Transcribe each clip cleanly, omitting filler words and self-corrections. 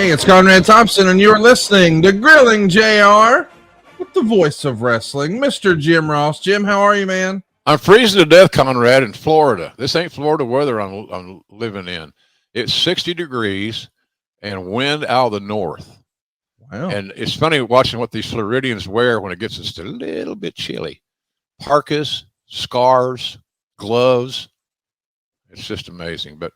Hey, it's Conrad Thompson, and you're listening to Grilling JR with the voice of wrestling, Mr. Jim Ross. Jim, how are you, man? I'm freezing to death, Conrad, in Florida. This ain't Florida weather I'm living in. It's 60 degrees and wind out of the north. Wow. And it's funny watching what these Floridians wear when it gets just a little bit chilly. Parkas, scarves, gloves. It's just amazing, but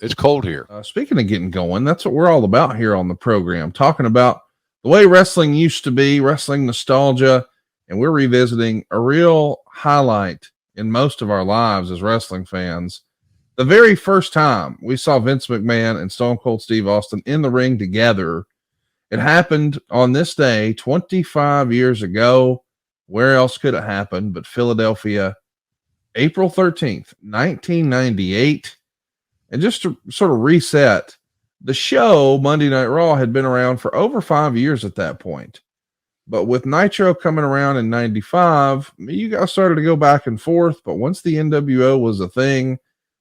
it's cold here. Speaking of getting going, that's what we're all about here on the program, talking about the way wrestling used to be, wrestling nostalgia, and we're revisiting a real highlight in most of our lives as wrestling fans. The very first time we saw Vince McMahon and Stone Cold Steve Austin in the ring together, it happened on this day 25 years ago. Where else could it happen but Philadelphia, April 13th, 1998. And just to sort of reset, the show, Monday Night Raw, had been around for over 5 years at that point. But with Nitro coming around in 95, you guys started to go back and forth. But once the NWO was a thing,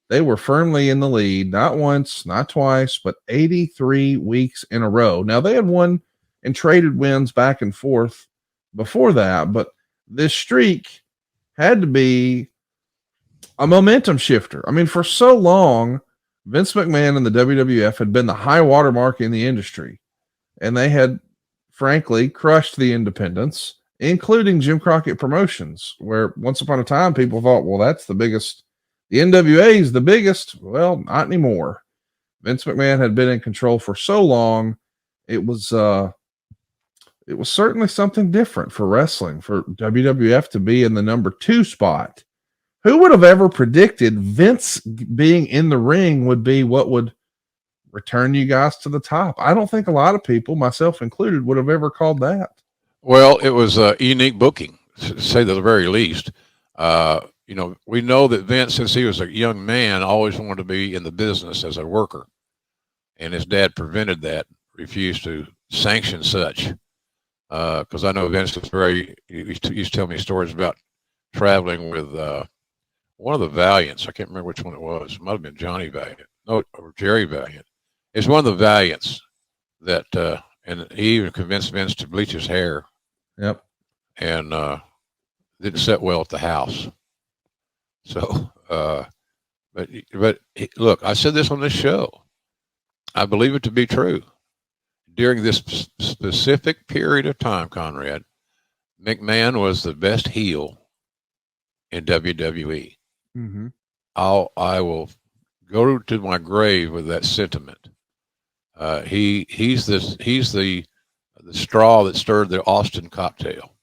they were firmly in the lead, not once, not twice, but 83 weeks in a row. Now, they had won and traded wins back and forth before that, but this streak had to be a momentum shifter. I mean, for so long, Vince McMahon and the WWF had been the high watermark in the industry, and they had, frankly, crushed the independents, including Jim Crockett Promotions, where once upon a time people thought, well, that's the biggest. The NWA is the biggest. Well, not anymore. Vince McMahon had been in control for so long. It was certainly something different for wrestling, for WWF to be in the number 2 spot. Who would have ever predicted Vince being in the ring would be what would return you guys to the top? I don't think a lot of people, myself included, would have ever called that. Well, it was unique booking, to say the very least. We know that Vince, since he was a young man, always wanted to be in the business as a worker. And his dad prevented that, refused to sanction such. Because I know Vince was he used to tell me stories about traveling with one of the Valiants. I can't remember which one it was. It might have been Johnny Valiant. No, or Jerry Valiant. It's one of the Valiants that, and he even convinced Vince to bleach his hair. Yep. And didn't sit well at the house. So, but look, I said this on this show. I believe it to be true. During this specific period of time, Conrad, McMahon was the best heel in WWE. Mm-hmm. I will go to my grave with that sentiment. He's the straw that stirred the Austin cocktail,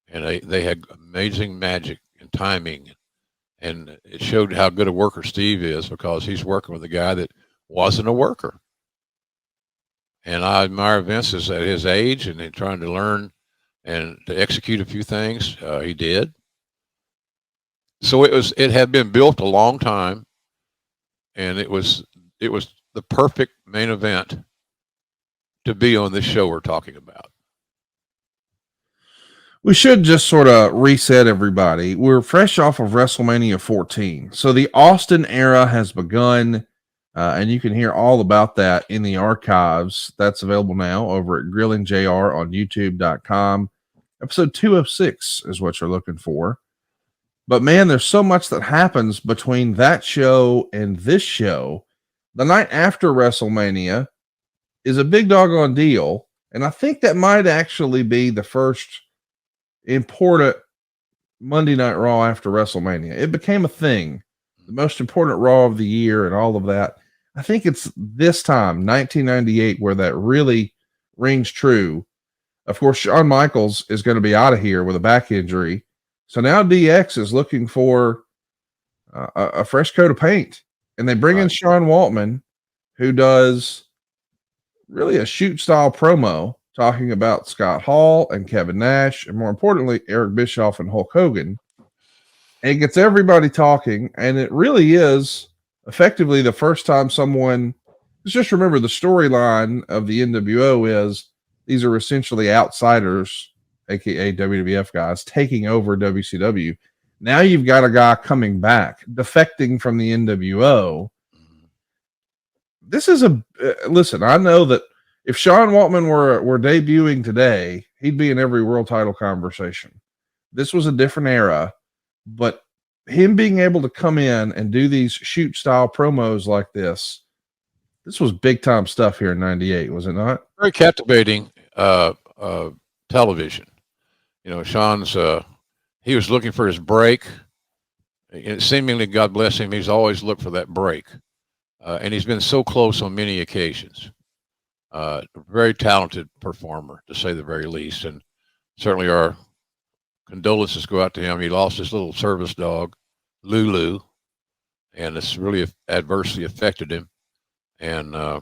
and they had amazing magic and timing, and it showed how good a worker Steve is because he's working with a guy that wasn't a worker. And I admire Vince at his age and in trying to learn and to execute a few things. He did. So it had been built a long time, and it was the perfect main event to be on this show we're talking about. We should just sort of reset everybody. We're fresh off of WrestleMania 14. So the Austin era has begun, and you can hear all about that in the archives. That's available now over at Grilling JR on YouTube.com. Episode 206 is what you're looking for. But man, there's so much that happens between that show and this show. The night after WrestleMania is a big doggone deal. And I think that might actually be the first important Monday Night Raw after WrestleMania. It became a thing, the most important Raw of the year and all of that. I think it's this time, 1998, where that really rings true. Of course, Shawn Michaels is going to be out of here with a back injury. So now DX is looking for a fresh coat of paint. And they bring in Sean Waltman, who does really a shoot style promo talking about Scott Hall and Kevin Nash, and more importantly, Eric Bischoff and Hulk Hogan. And it gets everybody talking, and it really is effectively the first time someone, just remember the storyline of the NWO is these are essentially outsiders, aka WWF guys, taking over WCW. Now you've got a guy coming back, defecting from the NWO. this is listen, I know that if Sean Waltman were debuting today, he'd be in every world title conversation. This was a different era, but him being able to come in and do these shoot style promos like this was big time stuff here in 98, was it not? Very captivating television. You know, Sean's he was looking for his break. And seemingly, God bless him, he's always looked for that break. And he's been so close on many occasions. A very talented performer, to say the very least. And certainly our condolences go out to him. He lost his little service dog, Lulu, and it's really adversely affected him. And my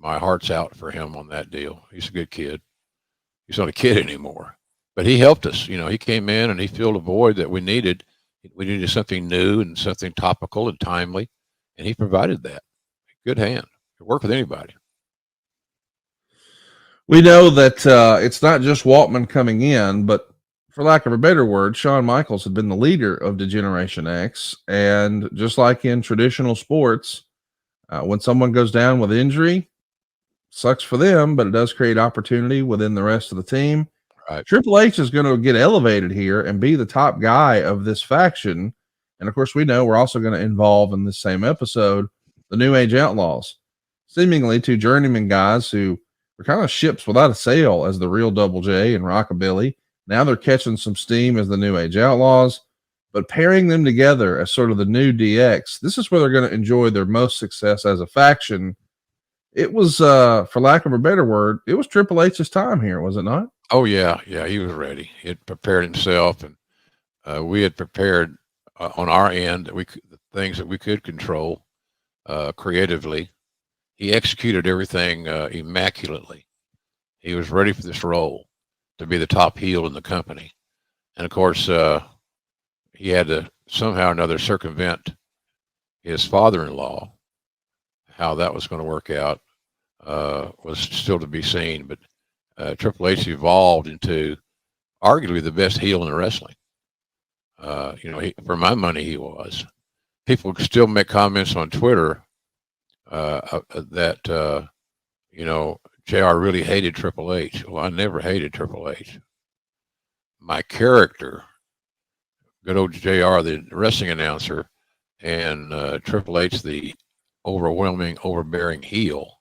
heart's out for him on that deal. He's a good kid. He's not a kid anymore. But he helped us. You know, he came in and he filled a void that we needed. We needed something new and something topical and timely, and he provided that. Good hand. Could work with anybody. We know that it's not just Waltman coming in, but for lack of a better word, Shawn Michaels had been the leader of Degeneration X. And just like in traditional sports, when someone goes down with injury, sucks for them, but it does create opportunity within the rest of the team. Right. Triple H is going to get elevated here and be the top guy of this faction. And of course, we know we're also going to involve in this same episode the New Age Outlaws, seemingly two journeyman guys who were kind of ships without a sail as the real Double J and Rockabilly. Now they're catching some steam as the New Age Outlaws, but pairing them together as sort of the new DX, this is where they're going to enjoy their most success as a faction. It was, for lack of a better word, it was Triple H's time here, was it not? Oh, yeah. Yeah, he was ready. He had prepared himself, and we had prepared on our end the things that we could control creatively. He executed everything immaculately. He was ready for this role to be the top heel in the company. And, of course, he had to somehow or another circumvent his father-in-law. How that was going to work out was still to be seen. But Triple H evolved into arguably the best heel in the wrestling. You know, for my money, he was. People still make comments on Twitter that, you know, JR really hated Triple H. Well, I never hated Triple H. My character, good old JR, the wrestling announcer, and Triple H, the overwhelming, overbearing heel,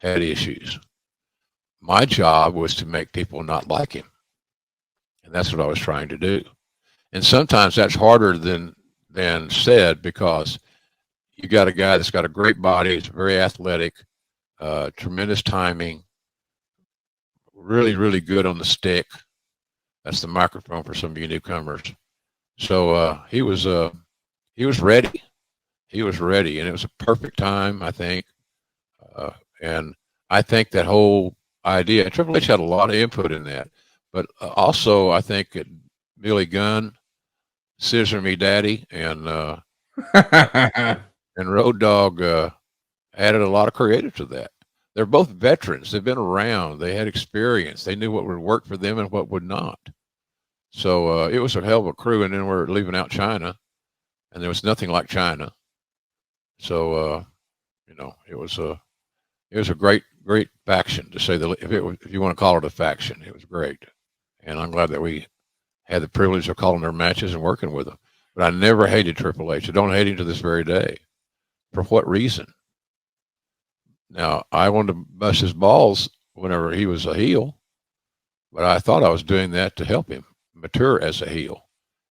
had issues. My job was to make people not like him. And that's what I was trying to do. And sometimes that's harder than said, because you got a guy that's got a great body, he's very athletic, tremendous timing, really, really good on the stick. That's the microphone for some of you newcomers. So he was ready. He was ready, and it was a perfect time, I think. And I think that whole idea, Triple H had a lot of input in that, but also I think that Billy Gunn, Scissor Me Daddy, and Road Dogg added a lot of creative to that. They're both veterans. They've been around. They had experience. They knew what would work for them and what would not. So it was a hell of a crew, and then we're leaving out China, and there was nothing like China. So, you know, it was a great faction, to say if you want to call it a faction. It was great, and I'm glad that we had the privilege of calling their matches and working with them. But I never hated Triple H. I don't hate him to this very day. For what reason? Now, I wanted to bust his balls whenever he was a heel, but I thought I was doing that to help him mature as a heel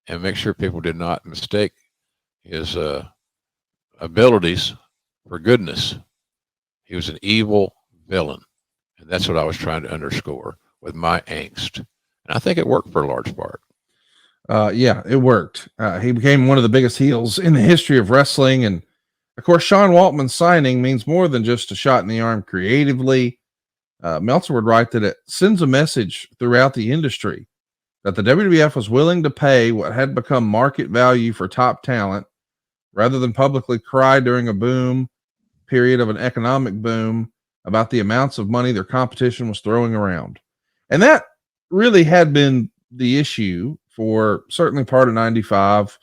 and make sure people did not mistake his abilities for goodness. He was an evil villain, and that's what I was trying to underscore with my angst. And I think it worked for a large part. Yeah, it worked. He became one of the biggest heels in the history of wrestling. And of course, Sean Waltman's signing means more than just a shot in the arm creatively. Meltzer would write that it sends a message throughout the industry that the WWF was willing to pay what had become market value for top talent rather than publicly cry during a boom period of an economic boom about the amounts of money their competition was throwing around. And that really had been the issue for certainly part of 95,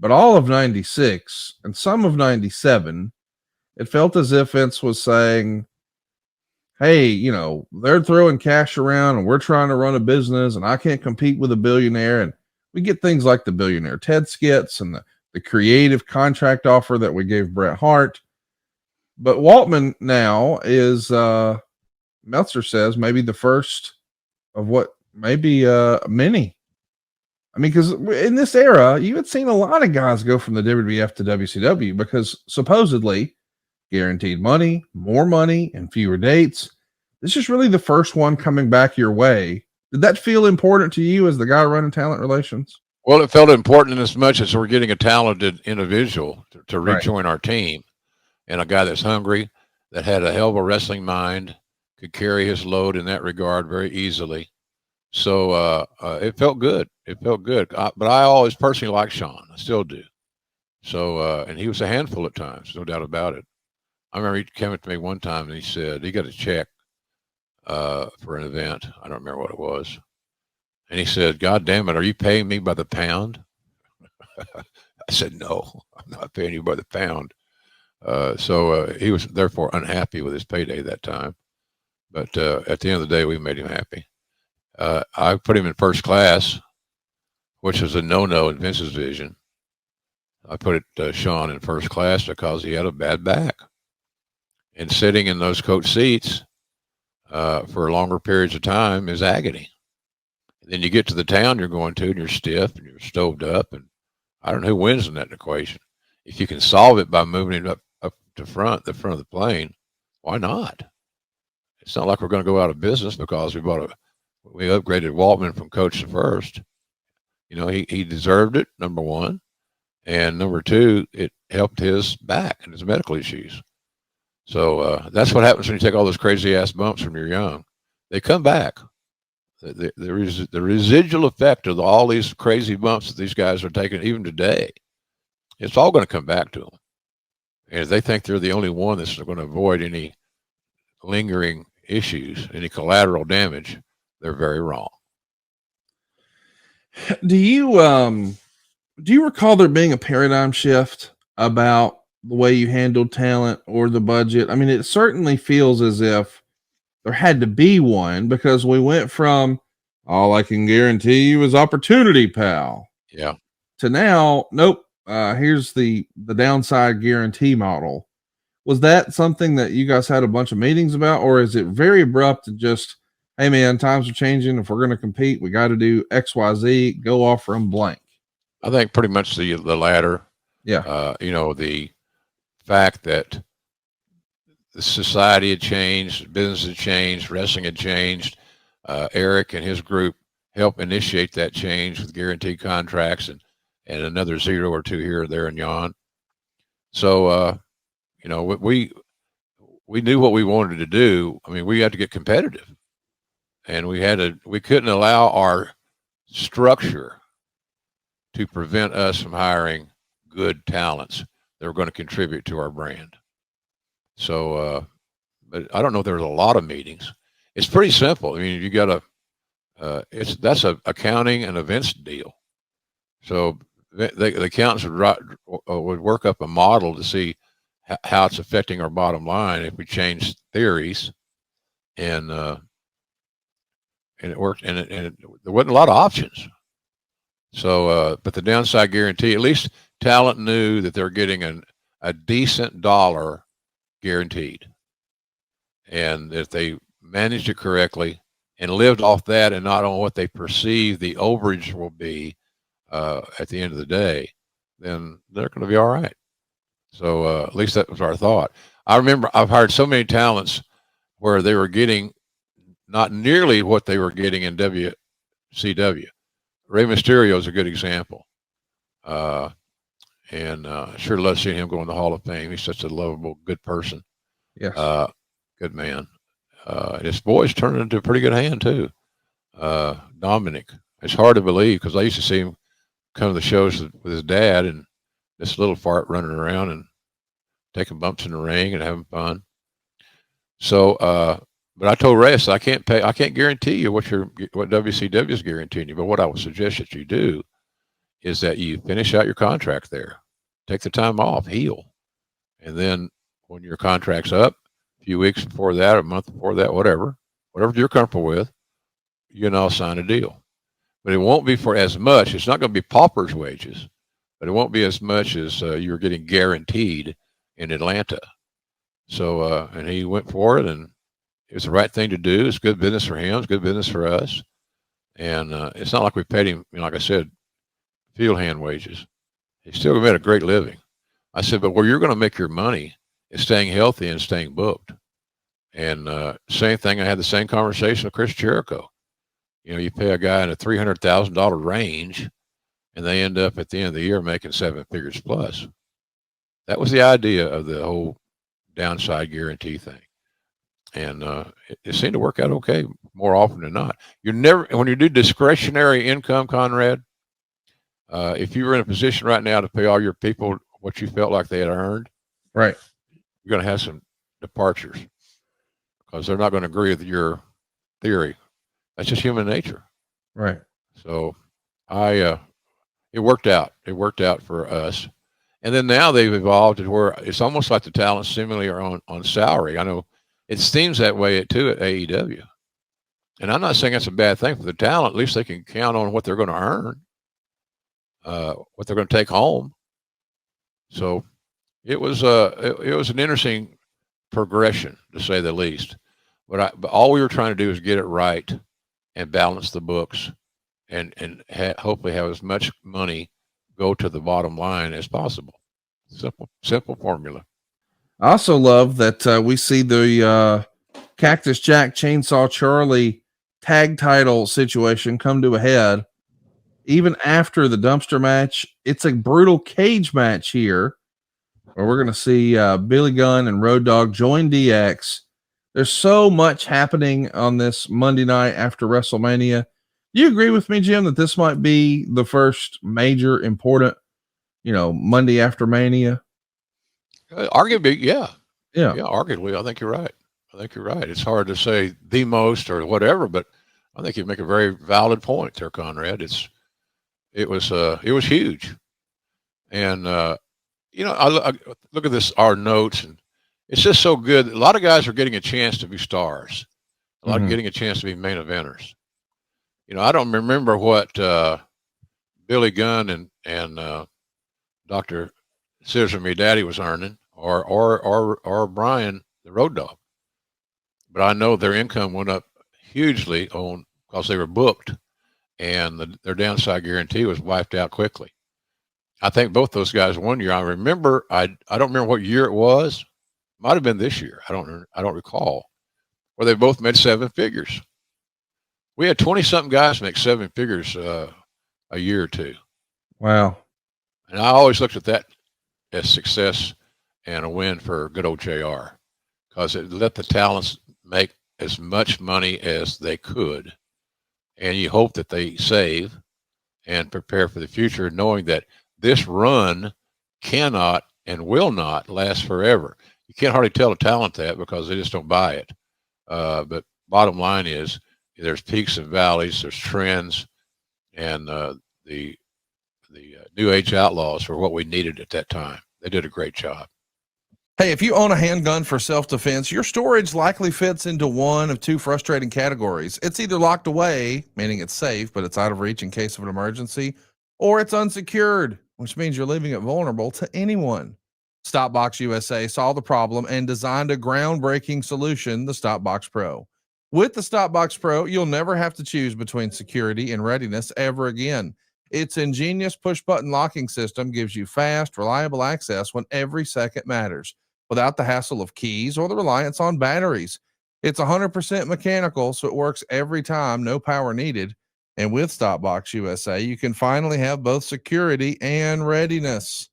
but all of 96 and some of 97. It felt as if Vince was saying, hey, they're throwing cash around and we're trying to run a business and I can't compete with a billionaire. And we get things like the billionaire Ted skits and the creative contract offer that we gave Bret Hart. But Waltman now is, Meltzer says, maybe the first of what maybe many. I mean, because in this era, you had seen a lot of guys go from the WWF to WCW because supposedly guaranteed money, more money, and fewer dates. This is really the first one coming back your way. Did that feel important to you as the guy running talent relations? Well, it felt important in as much as we're getting a talented individual to rejoin our team, and a guy that's hungry, that had a hell of a wrestling mind, could carry his load in that regard very easily. So it felt good. It felt good. But I always personally liked Sean. I still do. So, and he was a handful at times, no doubt about it. I remember he came up to me one time and he said he got a check for an event. I don't remember what it was. And he said, God damn it, are you paying me by the pound? I said, no, I'm not paying you by the pound. So he was therefore unhappy with his payday that time. But at the end of the day, we made him happy. I put him in first class, which was a no-no in Vince's vision. I put Sean in first class because he had a bad back. And sitting in those coach seats for longer periods of time is agony. And then you get to the town you're going to, and you're stiff and you're stoved up, and I don't know who wins in that equation. If you can solve it by moving it up to the front of the plane, why not? It's not like we're going to go out of business because we upgraded Waltman from coach to first. He deserved it, number one. And number two, it helped his back and his medical issues. So that's what happens when you take all those crazy ass bumps when you're young. They come back. The residual effect of all these crazy bumps that these guys are taking, even today, it's all going to come back to them. And if they think they're the only one that's going to avoid any lingering issues, any collateral damage, they're very wrong. Do you recall there being a paradigm shift about the way you handled talent or the budget? I mean, it certainly feels as if there had to be one because we went from all I can guarantee you is opportunity, pal. Yeah. To now, nope. Here's the downside guarantee model. Was that something that you guys had a bunch of meetings about, or is it very abrupt and just, hey man, times are changing. If we're going to compete, we got to do X, Y, Z, go off from blank? I think pretty much the latter. Yeah. The fact that the society had changed, business had changed, wrestling had changed. Eric and his group helped initiate that change with guaranteed contracts and another zero or two here or there and yon. So, we knew what we wanted to do. I mean, we had to get competitive, and we couldn't allow our structure to prevent us from hiring good talents that were going to contribute to our brand. So, but I don't know if there was a lot of meetings. It's pretty simple. I mean, you got that's a accounting and events deal. So the accountants would work up a model to see how it's affecting our bottom line if we change theories, and it worked, and there wasn't a lot of options. So, but the downside guarantee, at least talent knew that they're getting a decent dollar guaranteed, and if they managed it correctly and lived off that and not on what they perceive the overage will be at the end of the day, then they're going to be all right. So at least that was our thought. I remember I've hired so many talents where they were getting not nearly what they were getting in WCW. Rey Mysterio is a good example. And sure love seeing him go in the Hall of Fame. He's such a lovable, good person. Yes. Good man. His boy's turned into a pretty good hand too. Dominic. It's hard to believe because I used to see him come to the shows with his dad and this little fart running around and taking bumps in the ring and having fun. So, but I told Reyes, I can't guarantee you what WCW is guaranteeing you. But what I would suggest that you do is that you finish out your contract there, take the time off, heal, and then when your contract's up, a few weeks before that, or a month before that, whatever you're comfortable with, you now sign a deal. But it won't be for as much. It's not going to be pauper's wages, but it won't be as much as you're getting guaranteed in Atlanta. So, and he went for it, and it was the right thing to do. It's good business for him. It's good business for us. And it's not like we paid him, like I said, field hand wages. He's still made a great living. I said, but where you're going to make your money is staying healthy and staying booked. And same thing, I had the same conversation with Chris Jericho. You pay a guy in a $300,000 range, and they end up at the end of the year making 7 figures plus. That was the idea of the whole downside guarantee thing. And it seemed to work out okay more often than not. When you do discretionary income, Conrad, if you were in a position right now to pay all your people what you felt like they had earned, right, you're going to have some departures because they're not going to agree with your theory. That's just human nature. Right. So it worked out. It worked out for us. And then now they've evolved to where it's almost like the talent seemingly are on salary. I know it seems that way too at AEW. And I'm not saying that's a bad thing for the talent. At least they can count on what they're going to earn, what they're going to take home. So it was an interesting progression, to say the least. But all we were trying to do is get it right and balance the books, and hopefully have as much money go to the bottom line as possible. Simple formula. I also love that we see the Cactus Jack Chainsaw Charlie tag title situation come to a head. Even after the dumpster match, it's a brutal cage match here, where we're going to see Billy Gunn and Road Dogg join DX. There's so much happening on this Monday night after WrestleMania. Do you agree with me, Jim, that this might be the first major important, Monday after Mania? Arguably, yeah. Yeah. Arguably, I think you're right. It's hard to say the most or whatever, but I think you make a very valid point there, Conrad. It was huge, and I look at this, our notes, and it's just so good. A lot of guys are getting a chance to be stars. A lot of getting a chance to be main eventers. I don't remember what Billy Gunn and Dr. Scissor Me Daddy was earning, or Brian the Road Dogg, but I know their income went up hugely because they were booked, and their downside guarantee was wiped out quickly. I think both those guys one year. I remember. I don't remember what year it was. Might have been this year. I don't recall. Where they both made 7 figures. We had 20-something guys make 7 figures a year or two. Wow. And I always looked at that as success and a win for good old JR, because it let the talents make as much money as they could. And you hope that they save and prepare for the future, knowing that this run cannot and will not last forever. You can't hardly tell a talent that because they just don't buy it. But bottom line is, there's peaks and valleys, there's trends, and the New Age Outlaws were what we needed at that time. They did a great job. Hey, if you own a handgun for self-defense, your storage likely fits into one of two frustrating categories. It's either locked away, meaning it's safe, but it's out of reach in case of an emergency, or it's unsecured, which means you're leaving it vulnerable to anyone. Stopbox USA saw the problem and designed a groundbreaking solution, the Stopbox Pro. With the Stopbox Pro, you'll never have to choose between security and readiness ever again. Its ingenious push-button locking system gives you fast, reliable access when every second matters, without the hassle of keys or the reliance on batteries. It's 100% mechanical, so it works every time, no power needed. And with Stopbox USA, you can finally have both security and readiness.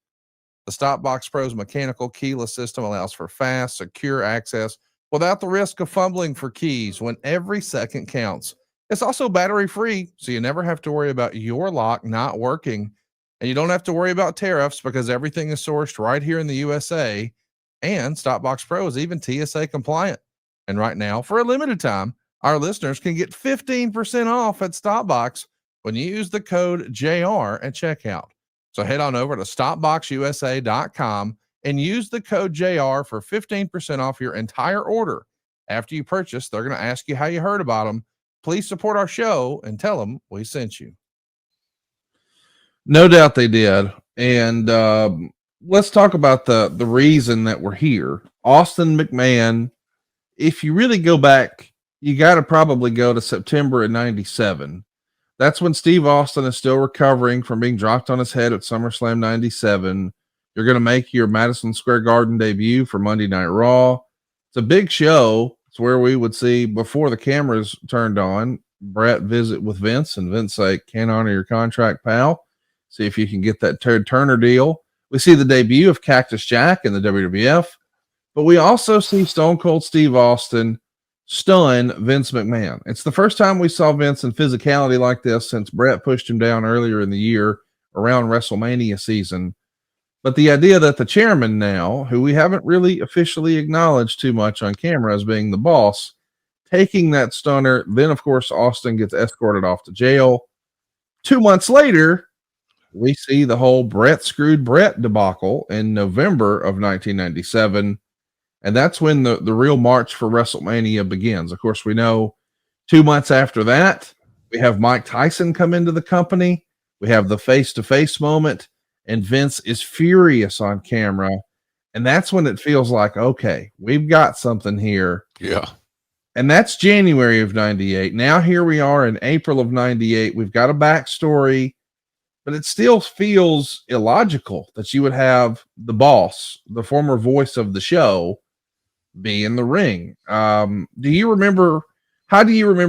The Stopbox Pro's mechanical keyless system allows for fast, secure access without the risk of fumbling for keys when every second counts. It's also battery-free, so you never have to worry about your lock not working. And you don't have to worry about tariffs because everything is sourced right here in the USA. And Stopbox Pro is even TSA compliant. And right now, for a limited time, our listeners can get 15% off at Stopbox when you use the code JR at checkout. So head on over to stopboxusa.com and use the code JR for 15% off your entire order. After you purchase, they're going to ask you how you heard about them. Please support our show and tell them we sent you. No doubt they did. And let's talk about the reason that we're here. Austin McMahon, if you really go back, you got to probably go to September of 97. That's when Steve Austin is still recovering from being dropped on his head at SummerSlam 97. You're going to make your Madison Square Garden debut for Monday Night Raw. It's a big show. It's where we would see, before the cameras turned on, Brett visit with Vince, and Vince say, "Can't honor your contract, pal. See if you can get that Ted Turner deal." We see the debut of Cactus Jack in the WWF, but we also see Stone Cold Steve Austin stun Vince McMahon. It's the first time we saw Vince in physicality like this since Brett pushed him down earlier in the year around WrestleMania season. But the idea that the chairman now, who we haven't really officially acknowledged too much on camera as being the boss, taking that stunner, then of course Austin gets escorted off to jail. 2 months later, we see the whole Brett screwed Brett debacle in November of 1997. And that's when the real march for WrestleMania begins. Of course, we know 2 months after that, we have Mike Tyson come into the company. We have the face-to-face moment, and Vince is furious on camera. And that's when it feels like, okay, we've got something here. Yeah. And that's January of 98. Now here we are in April of 98. We've got a backstory, but it still feels illogical that you would have the boss, the former voice of the show, be in the ring. How do you remember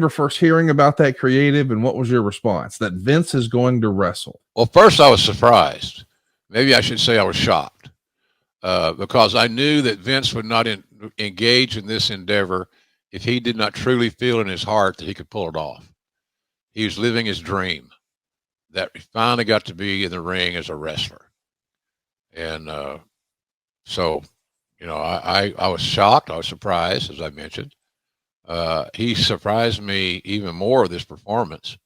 first hearing about that creative, and what was your response? That Vince is going to wrestle? Well, first I was surprised. Maybe I should say I was shocked, because I knew that Vince would not engage in this endeavor if he did not truly feel in his heart that he could pull it off. He was living his dream that he finally got to be in the ring as a wrestler. And so, you know, I was shocked. I was surprised, as I mentioned. He surprised me even more with this performance.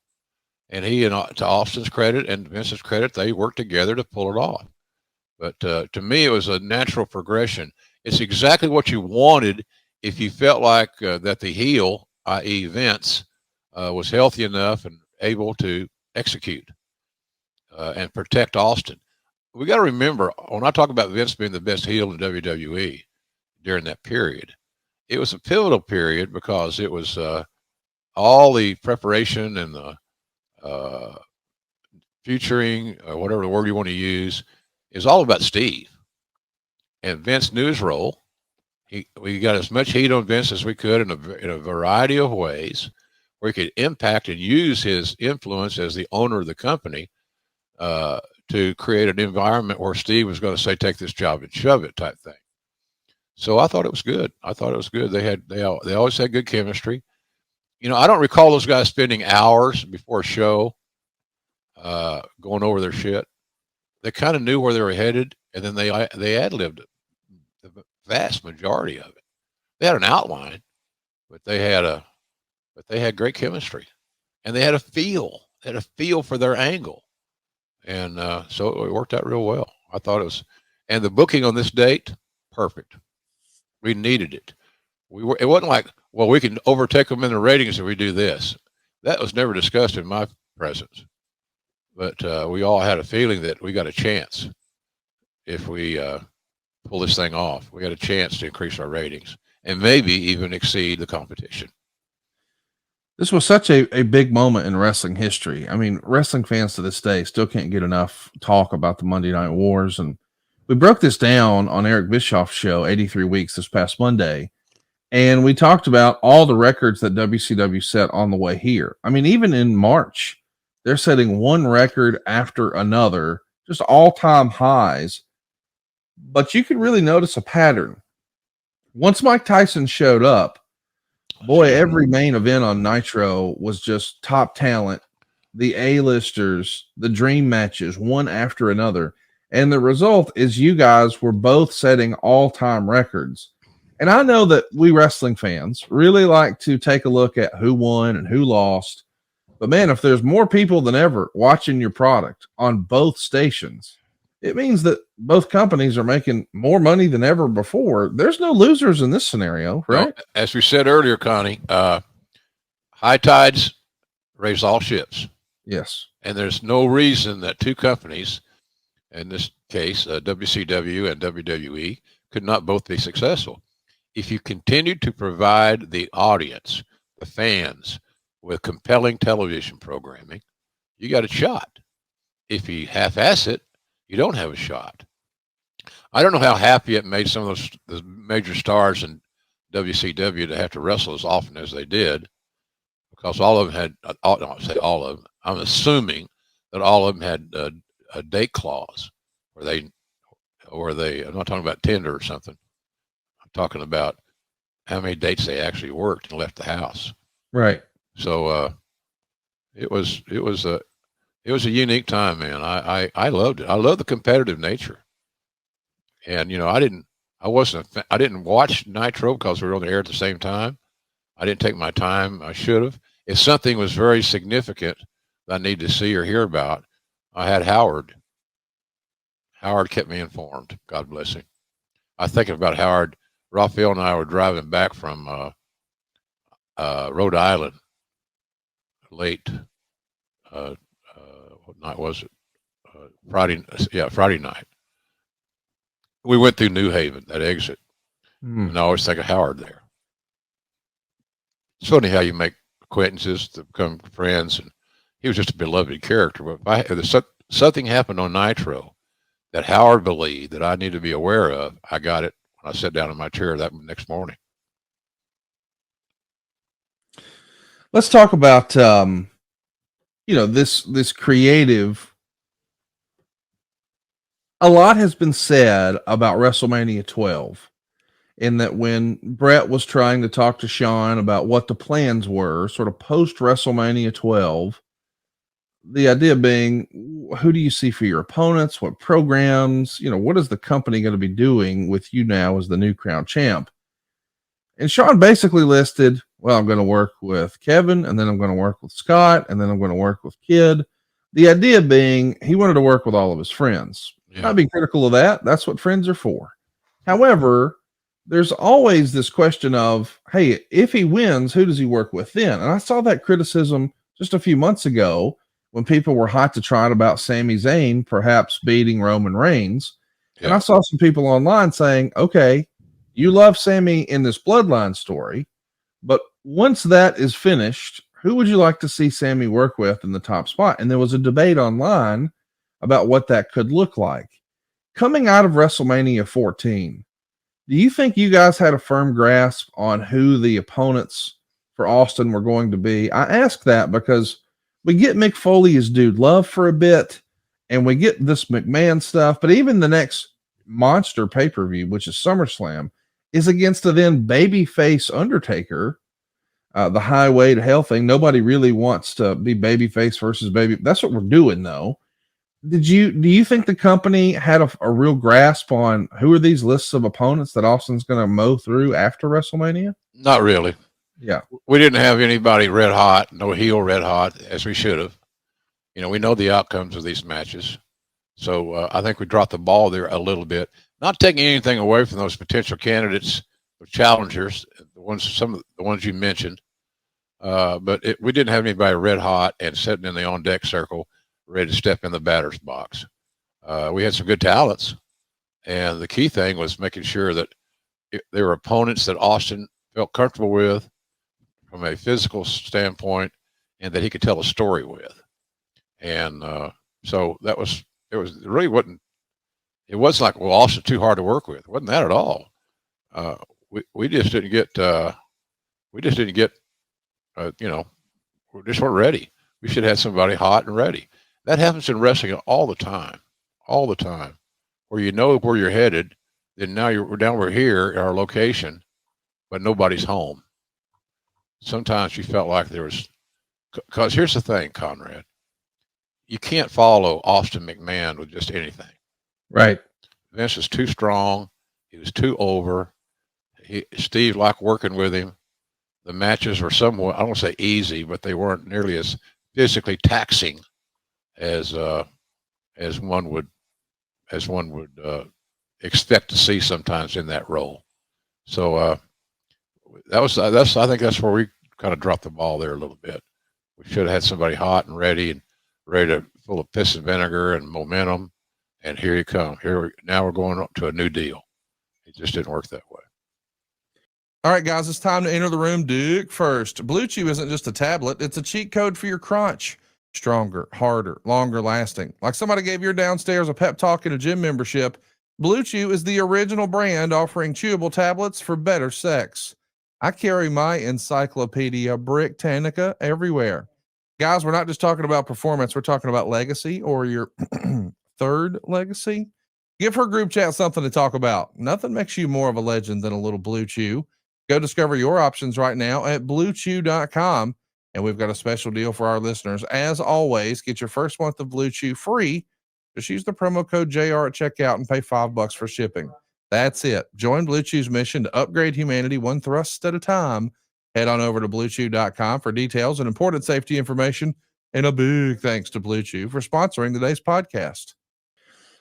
And he, to Austin's credit and Vince's credit, they worked together to pull it off. But to me, it was a natural progression. It's exactly what you wanted if you felt like that the heel, i.e. Vince, was healthy enough and able to execute and protect Austin. We got to remember, when I talk about Vince being the best heel in WWE during that period, it was a pivotal period because it was all the preparation and the featuring, whatever the word you want to use, is all about Steve. And Vince knew his role. We got as much heat on Vince as we could in a variety of ways where he could impact and use his influence as the owner of the company to create an environment where Steve was going to say, "Take this job and shove it," type thing. So I thought it was good. They always had good chemistry. You know, I don't recall those guys spending hours before a show going over their shit. They kind of knew where they were headed, and then they ad-libbed the vast majority of it. They had an outline, but they had great chemistry, and they had a feel. They had a feel for their angle, and so it worked out real well. I thought it was, and the booking on this date, perfect. We needed it. It wasn't like, well, we can overtake them in the ratings if we do this. That was never discussed in my presence. But we all had a feeling that we got a chance if we pull this thing off. We got a chance to increase our ratings and maybe even exceed the competition. This was such a big moment in wrestling history. I mean, wrestling fans to this day still can't get enough talk about the Monday Night Wars. And we broke this down on Eric Bischoff's show, 83 Weeks, this past Monday. And we talked about all the records that WCW set on the way here. I mean, even in March, they're setting one record after another, just all-time highs. But you could really notice a pattern. Once Mike Tyson showed up, boy, every main event on Nitro was just top talent, the A-listers, the dream matches, one after another. And the result is you guys were both setting all-time records. And I know that we wrestling fans really like to take a look at who won and who lost. But man, if there's more people than ever watching your product on both stations, it means that both companies are making more money than ever before. There's no losers in this scenario, right? No, as we said earlier, Connie, high tides raise all ships. Yes. And there's no reason that two companies, in this case, WCW and WWE, could not both be successful. If you continue to provide the audience, the fans, with compelling television programming, you got a shot. If you half-ass it, you don't have a shot. I don't know how happy it made some of those major stars in WCW to have to wrestle as often as they did, because all of them had, I'll say all of them, I'm assuming that all of them had a date clause where they, I'm not talking about Tinder or something. I'm talking about how many dates they actually worked and left the house. Right. So it was a unique time, man. I loved it. I love the competitive nature. And I didn't watch Nitro because we were on the air at the same time. I didn't take my time. I should have. If something was very significant that I needed to see or hear about, I had Howard. Howard kept me informed. God bless him. I think about Howard. Raphael and I were driving back from Rhode Island late. What night was it? Friday night. We went through New Haven, that exit. And I always think of Howard there. It's funny how you make acquaintances to become friends, and he was just a beloved character. But if something happened on Nitro that Howard believed that I needed to be aware of, I got it when I sat down in my chair that next morning. Let's talk about this creative. A lot has been said about WrestleMania 12, in that when Brett was trying to talk to Sean about what the plans were, sort of post WrestleMania 12, the idea being, who do you see for your opponents? What programs? What is the company going to be doing with you now as the new crown champ? And Sean basically listed, well, I'm going to work with Kevin, and then I'm going to work with Scott, and then I'm going to work with Kid. The idea being he wanted to work with all of his friends. Yeah. Not being critical of that. That's what friends are for. However, there's always this question of, hey, if he wins, who does he work with then? And I saw that criticism just a few months ago when people were hot to trot about Sami Zayn perhaps beating Roman Reigns. Yeah. And I saw some people online saying, okay, you love Sami in this bloodline story, but once that is finished, who would you like to see Sami work with in the top spot? And there was a debate online about what that could look like. Coming out of WrestleMania 14, do you think you guys had a firm grasp on who the opponents for Austin were going to be? I ask that because we get Mick Foley as Dude Love for a bit, and we get this McMahon stuff, but even the next monster pay-per-view, which is SummerSlam, is against a then babyface Undertaker, the highway to hell thing. Nobody really wants to be babyface versus baby. That's what we're doing, though. Do you think the company had a real grasp on who are these lists of opponents that Austin's going to mow through after WrestleMania? Not really. Yeah. We didn't have anybody red hot, no heel red hot, as we should have. We know the outcomes of these matches. So I think we dropped the ball there a little bit. Not taking anything away from those potential candidates or challengers, some of the ones you mentioned. But we didn't have anybody red hot and sitting in the on-deck circle ready to step in the batter's box. We had some good talents, and the key thing was making sure that they were opponents that Austin felt comfortable with from a physical standpoint, and that he could tell a story with. And so it wasn't like, well, Austin's too hard to work with. It wasn't that at all. We just didn't get we just weren't ready. We should have had somebody hot and ready. That happens in wrestling all the time, where you know where you're headed. Then now we're here at our location, but nobody's home. Sometimes you felt like there was, because here's the thing, Conrad, you can't follow Austin McMahon with just anything. Right. Vince was too strong. He was too over. Steve liked working with him. The matches were somewhat, I don't want to say easy, but they weren't nearly as physically taxing as one would as one would expect to see sometimes in that role. So I think that's where we kind of dropped the ball there a little bit. We should have had somebody hot and ready to full of piss and vinegar and momentum. And here you come. Now we're going up to a new deal. It just didn't work that way. All right, guys, it's time to enter the room. Dick first. Blue Chew isn't just a tablet. It's a cheat code for your crunch. Stronger, harder, longer lasting. Like somebody gave your downstairs a pep talk and a gym membership, Blue Chew is the original brand offering chewable tablets for better sex. I carry my Encyclopedia Britannica everywhere. Guys, we're not just talking about performance. We're talking about legacy or your third legacy. Give her group chat something to talk about. Nothing makes you more of a legend than a little Blue Chew. Go discover your options right now at bluechew.com. And we've got a special deal for our listeners. As always, get your first month of Blue Chew free. Just use the promo code JR at checkout and pay $5 for shipping. That's it. Join Blue Chew's mission to upgrade humanity one thrust at a time. Head on over to bluechew.com for details and important safety information. And a big thanks to Blue Chew for sponsoring today's podcast.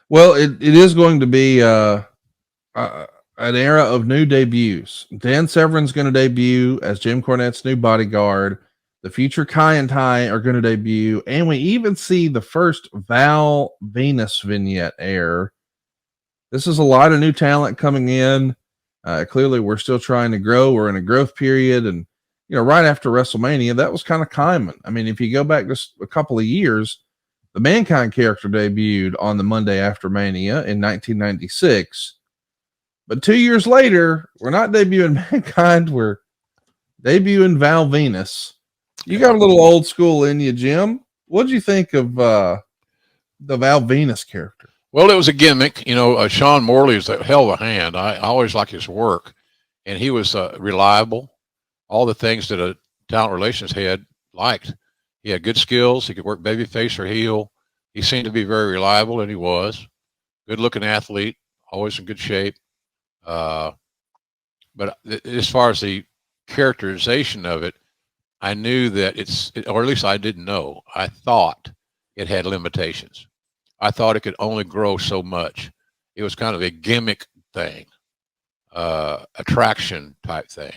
Well, it is going to be an era of new debuts. Dan Severin's going to debut as Jim Cornette's new bodyguard. The future Kai and Ty are going to debut. And we even see the first Val Venus vignette air. This is a lot of new talent coming in. Clearly, we're still trying to grow. We're in a growth period. And, right after WrestleMania, that was kind of common. I mean, if you go back just a couple of years, the Mankind character debuted on the Monday after Mania in 1996. But 2 years later, we're not debuting Mankind. We're debuting Val Venus. You got a little old school in you, Jim. What'd you think of the Val Venus character? Well, it was a gimmick. Sean Morley is a hell of a hand. I always like his work. And he was reliable. All the things that a talent relations head liked. He had good skills. He could work babyface or heel. He seemed to be very reliable, and he was. Good-looking athlete, always in good shape. But as far as the characterization of it, I knew that or at least I didn't know. I thought it had limitations. I thought it could only grow so much. It was kind of a gimmick thing, attraction type thing,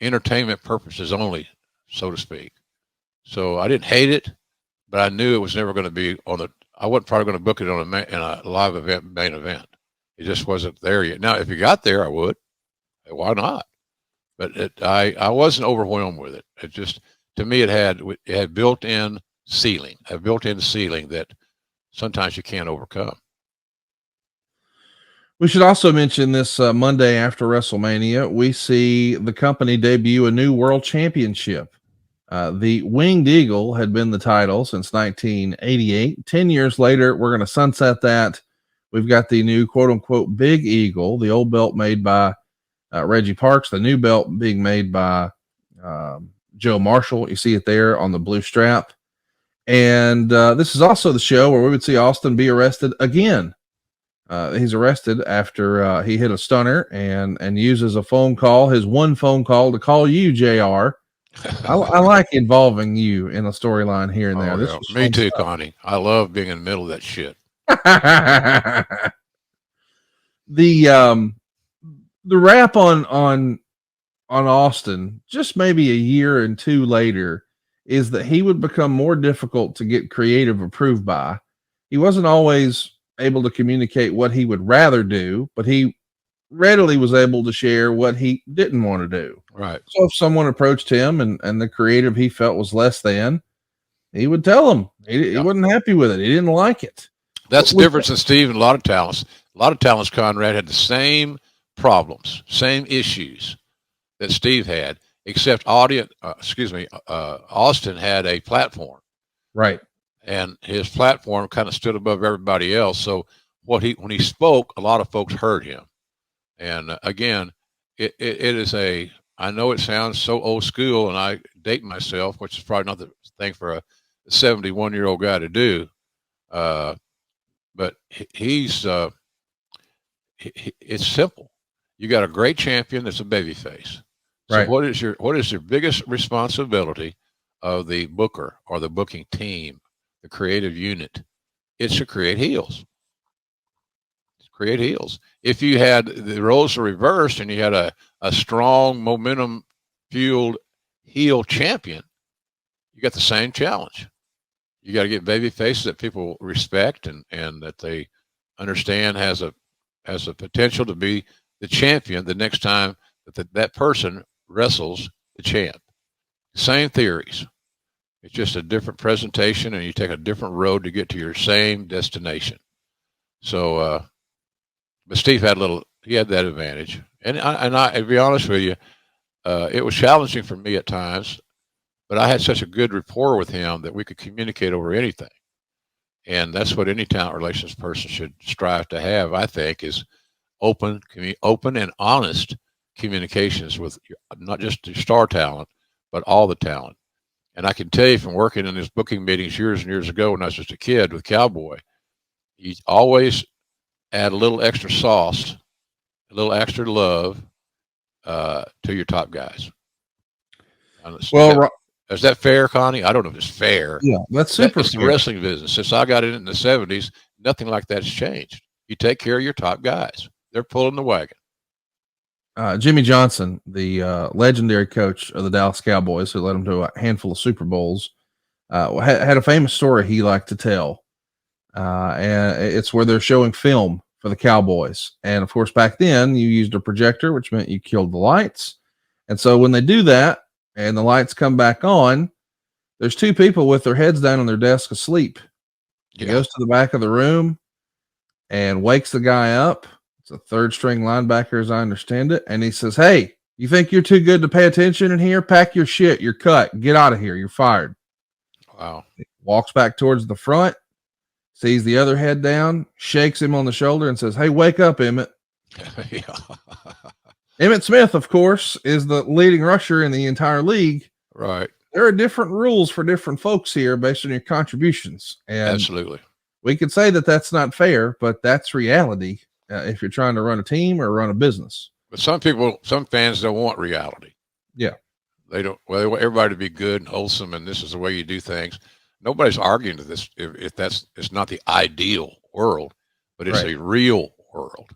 entertainment purposes only, so to speak. So I didn't hate it, but I knew it was never going to be I wasn't probably going to book it in a live event, main event. It just wasn't there yet. Now, if you got there, I would. Why not? But I wasn't overwhelmed with it. It just, to me, it had built-in ceiling, a built-in ceiling that sometimes you can't overcome. We should also mention this Monday after WrestleMania, we see the company debut a new world championship. The Winged Eagle had been the title since 1988. 10 years later, we're going to sunset that. We've got the new quote-unquote Big Eagle, the old belt made by Reggie Parks, the new belt being made by Joe Marshall. You see it there on the blue strap. And this is also the show where we would see Austin be arrested again. He's arrested after he hit a stunner and uses a phone call, his one phone call, to call you, JR. I like involving you in a storyline here and there. Oh, yeah. Me too, stuff. Connie. I love being in the middle of that shit. The rap on Austin, just maybe a year and two later, is that he would become more difficult to get creative approved by. He wasn't always able to communicate what he would rather do, but he readily was able to share what he didn't want to do. Right. So if someone approached him and the creative he felt was less than, he would tell them he wasn't happy with it. He didn't like it. That's the difference in Steve and a lot of talents. A lot of talents, Conrad, had the same problems, same issues that Steve had, except Austin had a platform. Right. And his platform kind of stood above everybody else. So when he spoke, a lot of folks heard him. And again, it is I know it sounds so old school, and I date myself, which is probably not the thing for a 71-year-old guy to do. But it's simple. You got a great champion that's a babyface. So right. What is your biggest responsibility of the booker or the booking team, the creative unit? It's to create heels. create heels. If you had the roles are reversed and you had a strong momentum fueled heel champion, you got the same challenge. You got to get baby faces that people respect and that they understand has a potential to be the champion the next time that person wrestles the champ. Same theories. It's just a different presentation, and you take a different road to get to your same destination. So, but Steve had that advantage, and I, to be honest with you, it was challenging for me at times, but I had such a good rapport with him that we could communicate over anything, and that's what any talent relations person should strive to have. I think is open and honest communications with not just the star talent, but all the talent. And I can tell you from working in his booking meetings years and years ago when I was just a kid with Cowboy, he always add a little extra sauce, a little extra love to your top guys. Well, is that fair, Connie? I don't know if it's fair. Yeah, that's super It's the wrestling business. Since I got in the 70s, nothing like that's changed. You take care of your top guys. They're pulling the wagon. Jimmy Johnson, the legendary coach of the Dallas Cowboys, who led them to a handful of Super Bowls, had a famous story he liked to tell. And it's where they're showing film for the Cowboys. And of course, back then you used a projector, which meant you killed the lights. And so when they do that and the lights come back on, there's two people with their heads down on their desk asleep. He goes to the back of the room and wakes the guy up. It's a third string linebacker, as I understand it. And he says, "Hey, you think you're too good to pay attention in here? Pack your shit. You're cut. Get out of here. You're fired." Wow. He walks back towards the front, sees the other head down, shakes him on the shoulder and says, "Hey, wake up, Emmett." Emmitt Smith, of course, is the leading rusher in the entire league. Right. There are different rules for different folks here based on your contributions. And absolutely. We could say that that's not fair, but that's reality. If you're trying to run a team or run a business. But some fans don't want reality. Yeah. They don't, well, they want everybody to be good and wholesome, and this is the way you do things. Nobody's arguing to this if it's not the ideal world, but it's a real world.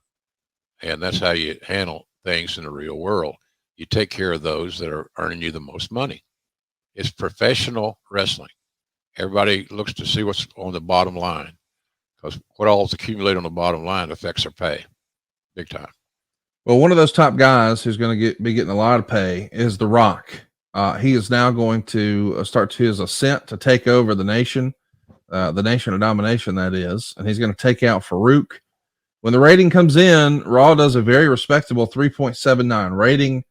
And that's how you handle things in the real world. You take care of those that are earning you the most money. It's professional wrestling. Everybody looks to see what's on the bottom line, because what all's accumulated on the bottom line affects their pay big time. Well, one of those top guys who's going to be getting a lot of pay is The Rock. He is now going to start his ascent to take over the Nation of Domination, that is, and he's going to take out Farouk. When the rating comes in, Raw does a very respectable 3.79 rating,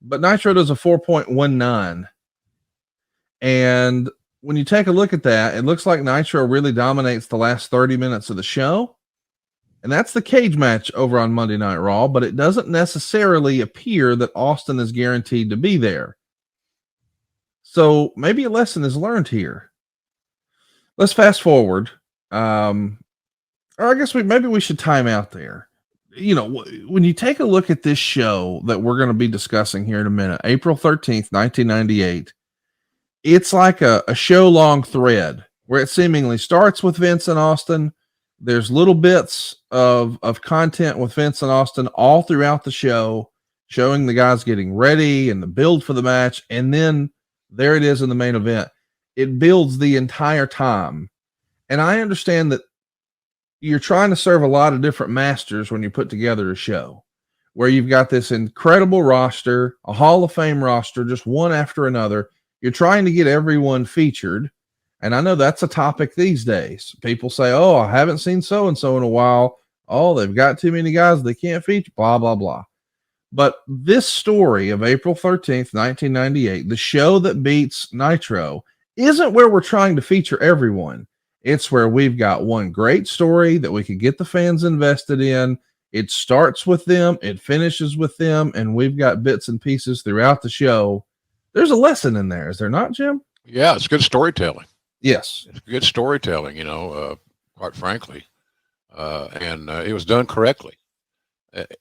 but Nitro does a 4.19. And when you take a look at that, it looks like Nitro really dominates the last 30 minutes of the show. And that's the cage match over on Monday Night Raw, but it doesn't necessarily appear that Austin is guaranteed to be there. So maybe a lesson is learned here. Let's fast forward. Or I guess maybe we should time out there. You know, when you take a look at this show that we're going to be discussing here in a minute, April 13th, 1998, it's like a show-long thread where it seemingly starts with Vince and Austin. There's little bits of content with Vince and Austin all throughout the show, showing the guys getting ready and the build for the match. And then there it is in the main event. It builds the entire time. And I understand that you're trying to serve a lot of different masters when you put together a show where you've got this incredible roster, a Hall of Fame roster, just one after another. You're trying to get everyone featured. And I know that's a topic these days. People say, "Oh, I haven't seen so-and-so in a while. Oh, they've got too many guys they can't feature, blah, blah, blah." But this story of April 13th, 1998, the show that beats Nitro, isn't where we're trying to feature everyone. It's where we've got one great story that we can get the fans invested in. It starts with them, it finishes with them, and we've got bits and pieces throughout the show. There's a lesson in there, is there not, Jim? Yeah, it's good storytelling. Yes. It's good storytelling, quite frankly. And it was done correctly.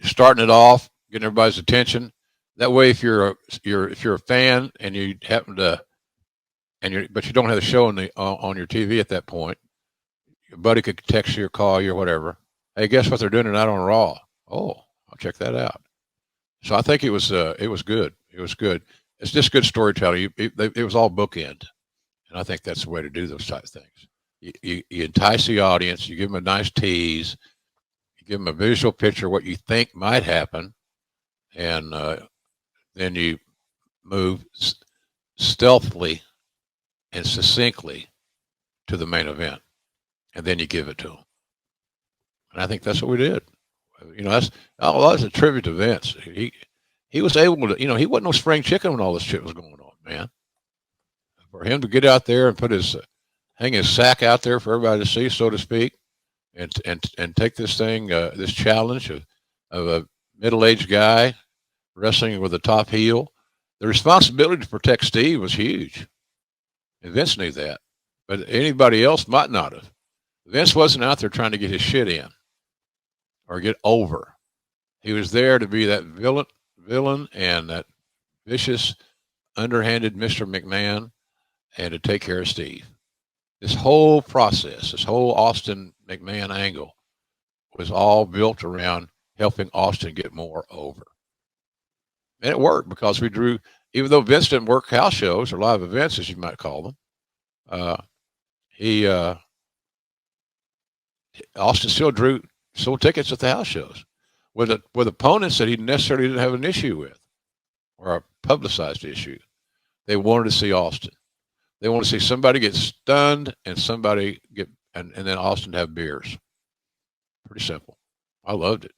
Starting it off, getting everybody's attention. That way, if you're a fan and you happen to, but you don't have the show on your TV at that point, your buddy could text you or call you or whatever. hey, guess what they're doing tonight on Raw? Oh, I'll check that out. So I think it was good. It was good. It's just good storytelling. It was all bookend, and I think that's the way to do those type of things. You entice the audience. You give them a nice tease. You give them a visual picture of what you think might happen, and then you move stealthily and succinctly to the main event, and then you give it to them. And I think that's what we did. That's a tribute to Vince. He was able to, he wasn't no spring chicken when all this shit was going on, man. For him to get out there and hang his sack out there for everybody to see, so to speak, and take this thing, this challenge of a middle-aged guy wrestling with a top heel. The responsibility to protect Steve was huge. And Vince knew that. But anybody else might not have. Vince wasn't out there trying to get his shit in or get over. He was there to be that villain and that vicious, underhanded Mr. McMahon and to take care of Steve. This whole process, this whole Austin McMahon angle was all built around helping Austin get more over. And it worked because we drew, even though Vince didn't work house shows or live events, as you might call them, Austin still sold tickets at the house shows with opponents that he necessarily didn't have an issue with or a publicized issue. They wanted to see Austin. They want to see somebody get stunned and somebody and then Austin have beers. Pretty simple. I loved it.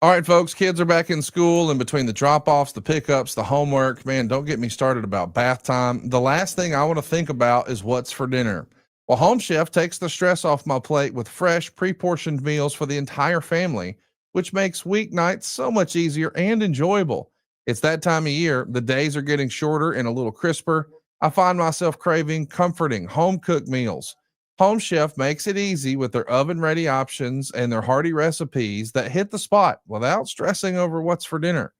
All right, folks, kids are back in school, and between the drop-offs, the pickups, the homework, man, don't get me started about bath time. The last thing I want to think about is what's for dinner. Well, Home Chef takes the stress off my plate with fresh, pre-portioned meals for the entire family, which makes weeknights so much easier and enjoyable. It's that time of year. The days are getting shorter and a little crisper. I find myself craving comforting, home-cooked meals. Home Chef makes it easy with their oven-ready options and their hearty recipes that hit the spot without stressing over what's for dinner.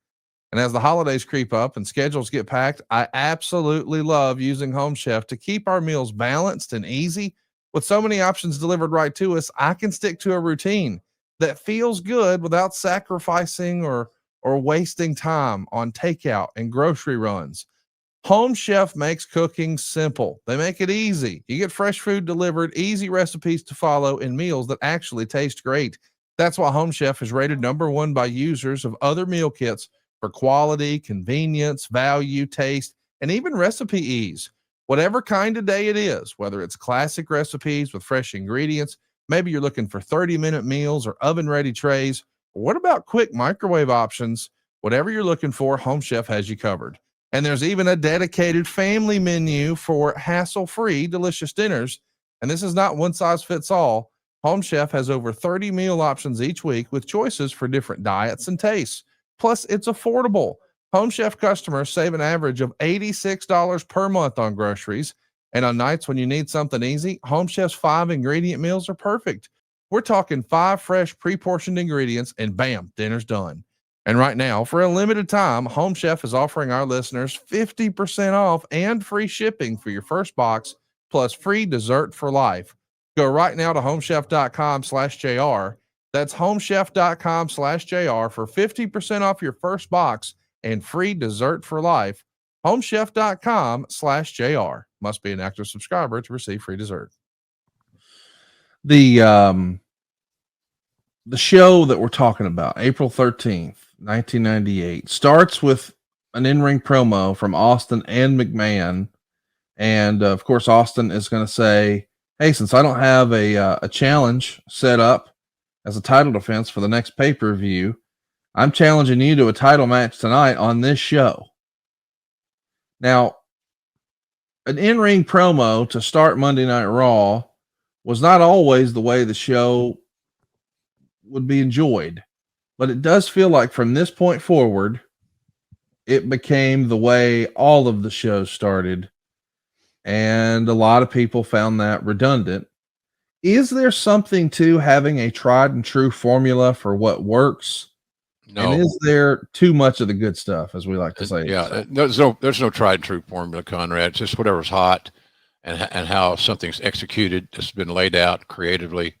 And as the holidays creep up and schedules get packed, I absolutely love using Home Chef to keep our meals balanced and easy. With so many options delivered right to us, I can stick to a routine that feels good without sacrificing or wasting time on takeout and grocery runs. Home Chef makes cooking simple. They make it easy. You get fresh food delivered, easy recipes to follow, and meals that actually taste great. That's why Home Chef is rated #1 by users of other meal kits for quality, convenience, value, taste, and even recipe ease. Whatever kind of day it is, whether it's classic recipes with fresh ingredients, maybe you're looking for 30-minute meals or oven-ready trays, or what about quick microwave options? Whatever you're looking for, Home Chef has you covered. And there's even a dedicated family menu for hassle-free, delicious dinners. And this is not one size fits all. Home Chef has over 30 meal options each week with choices for different diets and tastes. Plus, it's affordable. Home Chef customers save an average of $86 per month on groceries. And on nights when you need something easy, Home Chef's 5-ingredient meals are perfect. We're talking 5 fresh pre-portioned ingredients and bam, dinner's done. And right now, for a limited time, Home Chef is offering our listeners 50% off and free shipping for your first box, plus free dessert for life. Go right now to homechef.com/JR. That's homechef.com/JR for 50% off your first box and free dessert for life. Homechef.com/JR. Must be an active subscriber to receive free dessert. The show that we're talking about, April 13th, 1998, starts with an in-ring promo from Austin and McMahon. And of course, Austin is going to say, hey, since I don't have a challenge set up as a title defense for the next pay-per-view, I'm challenging you to a title match tonight on this show. Now, an in-ring promo to start Monday Night Raw was not always the way the show would be enjoyed, but it does feel like from this point forward, it became the way all of the shows started, and a lot of people found that redundant. Is there something to having a tried and true formula for what works? No. And is there too much of the good stuff, as we like to say? Yeah, there's no tried and true formula, Conrad. It's just whatever's hot and how something's executed. It's been laid out creatively.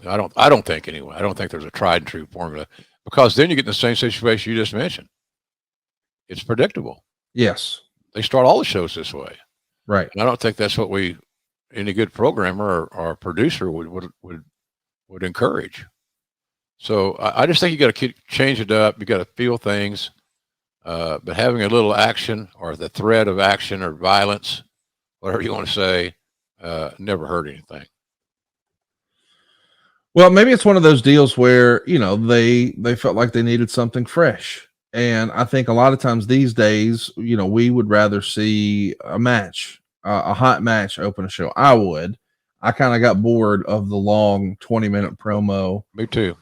I don't think anyway. I don't think there's a tried and true formula, because then you get in the same situation you just mentioned. It's predictable. Yes. They start all the shows this way. Right. And I don't think that's what any good programmer or producer would encourage. So I just think you got to change it up. You got to feel things, but having a little action or the threat of action or violence, whatever you want to say, never hurt anything. Well, maybe it's one of those deals where, they felt like they needed something fresh. And I think a lot of times these days, we would rather see a match, a hot match open a show. I would. I kind of got bored of the long 20-minute promo. Me too.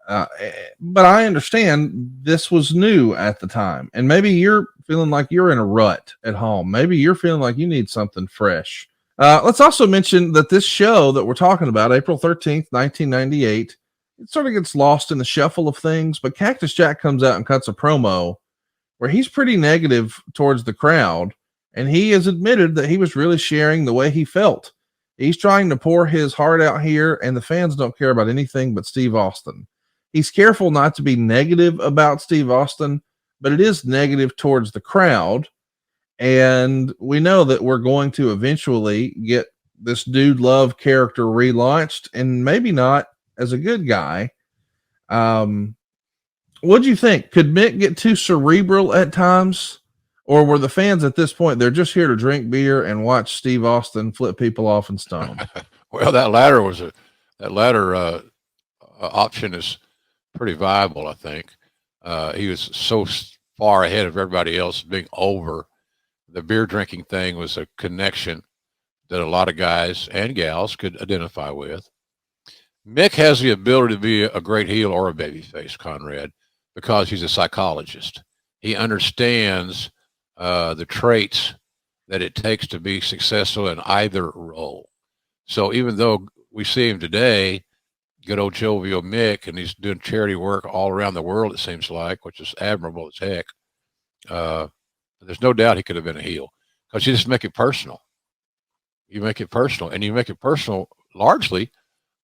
But I understand this was new at the time. And maybe you're feeling like you're in a rut at home. Maybe you're feeling like you need something fresh. Let's also mention that this show that we're talking about, April 13th, 1998, it sort of gets lost in the shuffle of things, but Cactus Jack comes out and cuts a promo where he's pretty negative towards the crowd, and he has admitted that he was really sharing the way he felt. He's trying to pour his heart out here, and the fans don't care about anything but Steve Austin. He's careful not to be negative about Steve Austin, but it is negative towards the crowd. And we know that we're going to eventually get this Dude Love character relaunched, and maybe not as a good guy. What do you think? Could Mick get too cerebral at times? Or were the fans at this point, they're just here to drink beer and watch Steve Austin flip people off and stone? Well, that latter option is pretty viable, I think. He was so far ahead of everybody else, being over. The beer drinking thing was a connection that a lot of guys and gals could identify with. Mick has the ability to be a great heel or a babyface, Conrad, because he's a psychologist. He understands the traits that it takes to be successful in either role. So even though we see him today, good old jovial Mick, and he's doing charity work all around the world, it seems like, which is admirable as heck. There's no doubt he could have been a heel, because you just make it personal. You make it personal, and you make it personal largely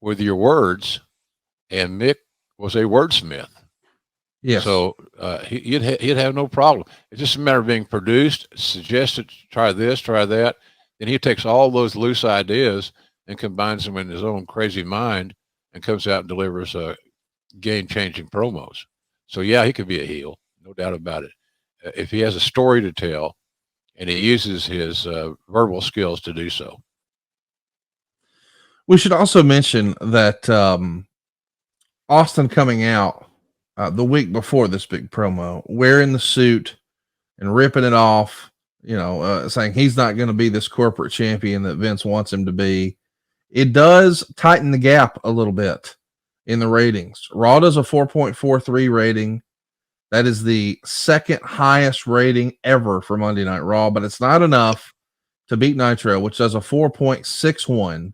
with your words. And Mick was a wordsmith. Yes. So he'd have no problem. It's just a matter of being produced, suggested, try this, try that. Then he takes all those loose ideas and combines them in his own crazy mind and comes out and delivers game-changing promos. So yeah, he could be a heel, no doubt about it. If he has a story to tell and he uses his verbal skills to do so. We should also mention that Austin coming out the week before this big promo, wearing the suit and ripping it off, saying he's not going to be this corporate champion that Vince wants him to be. It does tighten the gap a little bit in the ratings. Raw does a 4.43 rating. That is the second highest rating ever for Monday Night Raw, but it's not enough to beat Nitro, which does a 4.61.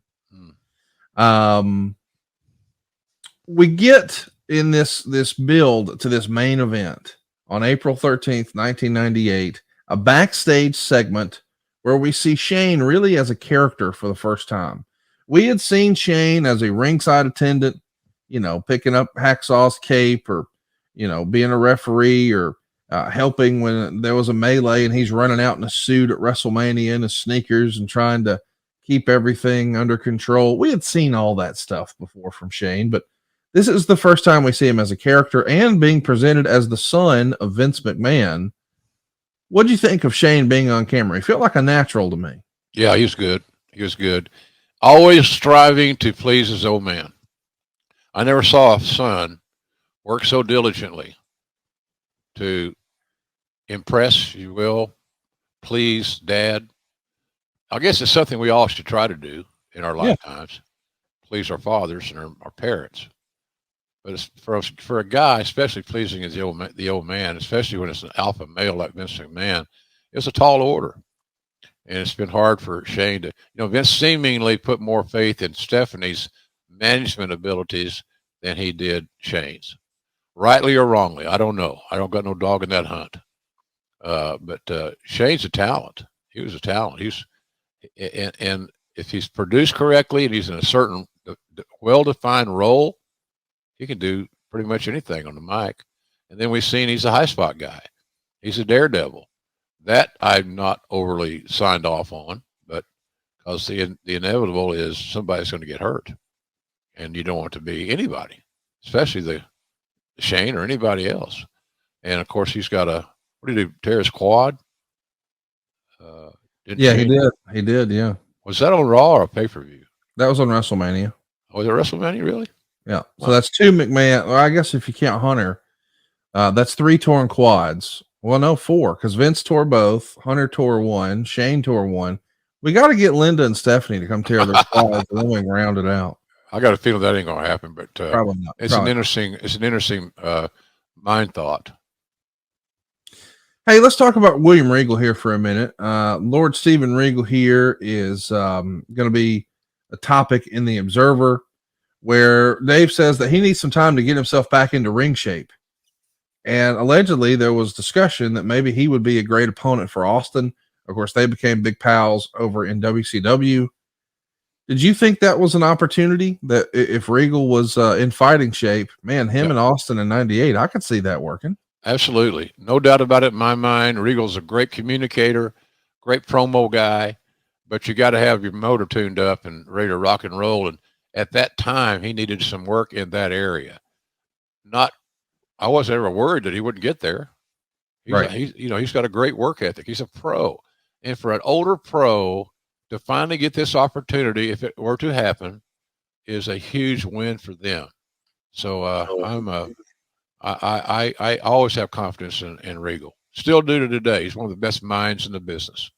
We get in this build to this main event on April 13th, 1998, a backstage segment where we see Shane really as a character for the first time. We had seen Shane as a ringside attendant, picking up Hacksaw's cape, or being a referee, or helping when there was a melee and he's running out in a suit at WrestleMania in his sneakers and trying to keep everything under control. We had seen all that stuff before from Shane, but this is the first time we see him as a character and being presented as the son of Vince McMahon. What do you think of Shane being on camera? He felt like a natural to me. Yeah, he was good. He was good. Always striving to please his old man. I never saw a son work so diligently to impress, you will, please Dad. I guess it's something we all should try to do in our lifetimes, please our fathers and our parents. But it's for a guy, especially pleasing as the old man, especially when it's an alpha male like Vince McMahon, it's a tall order. And it's been hard for Shane to, Vince seemingly put more faith in Stephanie's management abilities than he did Shane's. Rightly or wrongly, I don't know. I don't got no dog in that hunt. But Shane's a talent. He was a talent. And if he's produced correctly and he's in a certain well-defined role, he can do pretty much anything on the mic. And then we've seen he's a high spot guy. He's a daredevil. That I'm not overly signed off on, but because the inevitable is somebody's going to get hurt, and you don't want to be anybody, especially the Shane or anybody else. And of course, he's got a, what did he do? Tear his quad? Yeah, he did. He did. Yeah. Was that on Raw or a pay-per-view? That was on WrestleMania. Was it WrestleMania, really? Yeah. So that's 2 McMahon. Well, I guess if you count Hunter, that's 3 torn quads. Well, no, 4, because Vince tore both. Hunter tore 1. Shane tore 1. We got to get Linda and Stephanie to come tear their quads, and then we can round it out. I got a feeling that ain't going to happen, but probably not. It's an interesting mind thought. Hey, let's talk about William Regal here for a minute. Lord Steven Regal here is going to be a topic in the Observer, where Dave says that he needs some time to get himself back into ring shape. And allegedly there was discussion that maybe he would be a great opponent for Austin. Of course, they became big pals over in WCW. Did you think that was an opportunity, that if Regal was in fighting shape, man, him and Austin in 98, I could see that working? Absolutely. No doubt about it in my mind. Regal's a great communicator, great promo guy, but you got to have your motor tuned up and ready to rock and roll. And at that time, he needed some work in that area. I wasn't ever worried that he wouldn't get there. He's got a great work ethic. He's a pro. And for an older pro to finally get this opportunity, if it were to happen, is a huge win for them. So I always have confidence in Regal. Still do to today. He's one of the best minds in the business.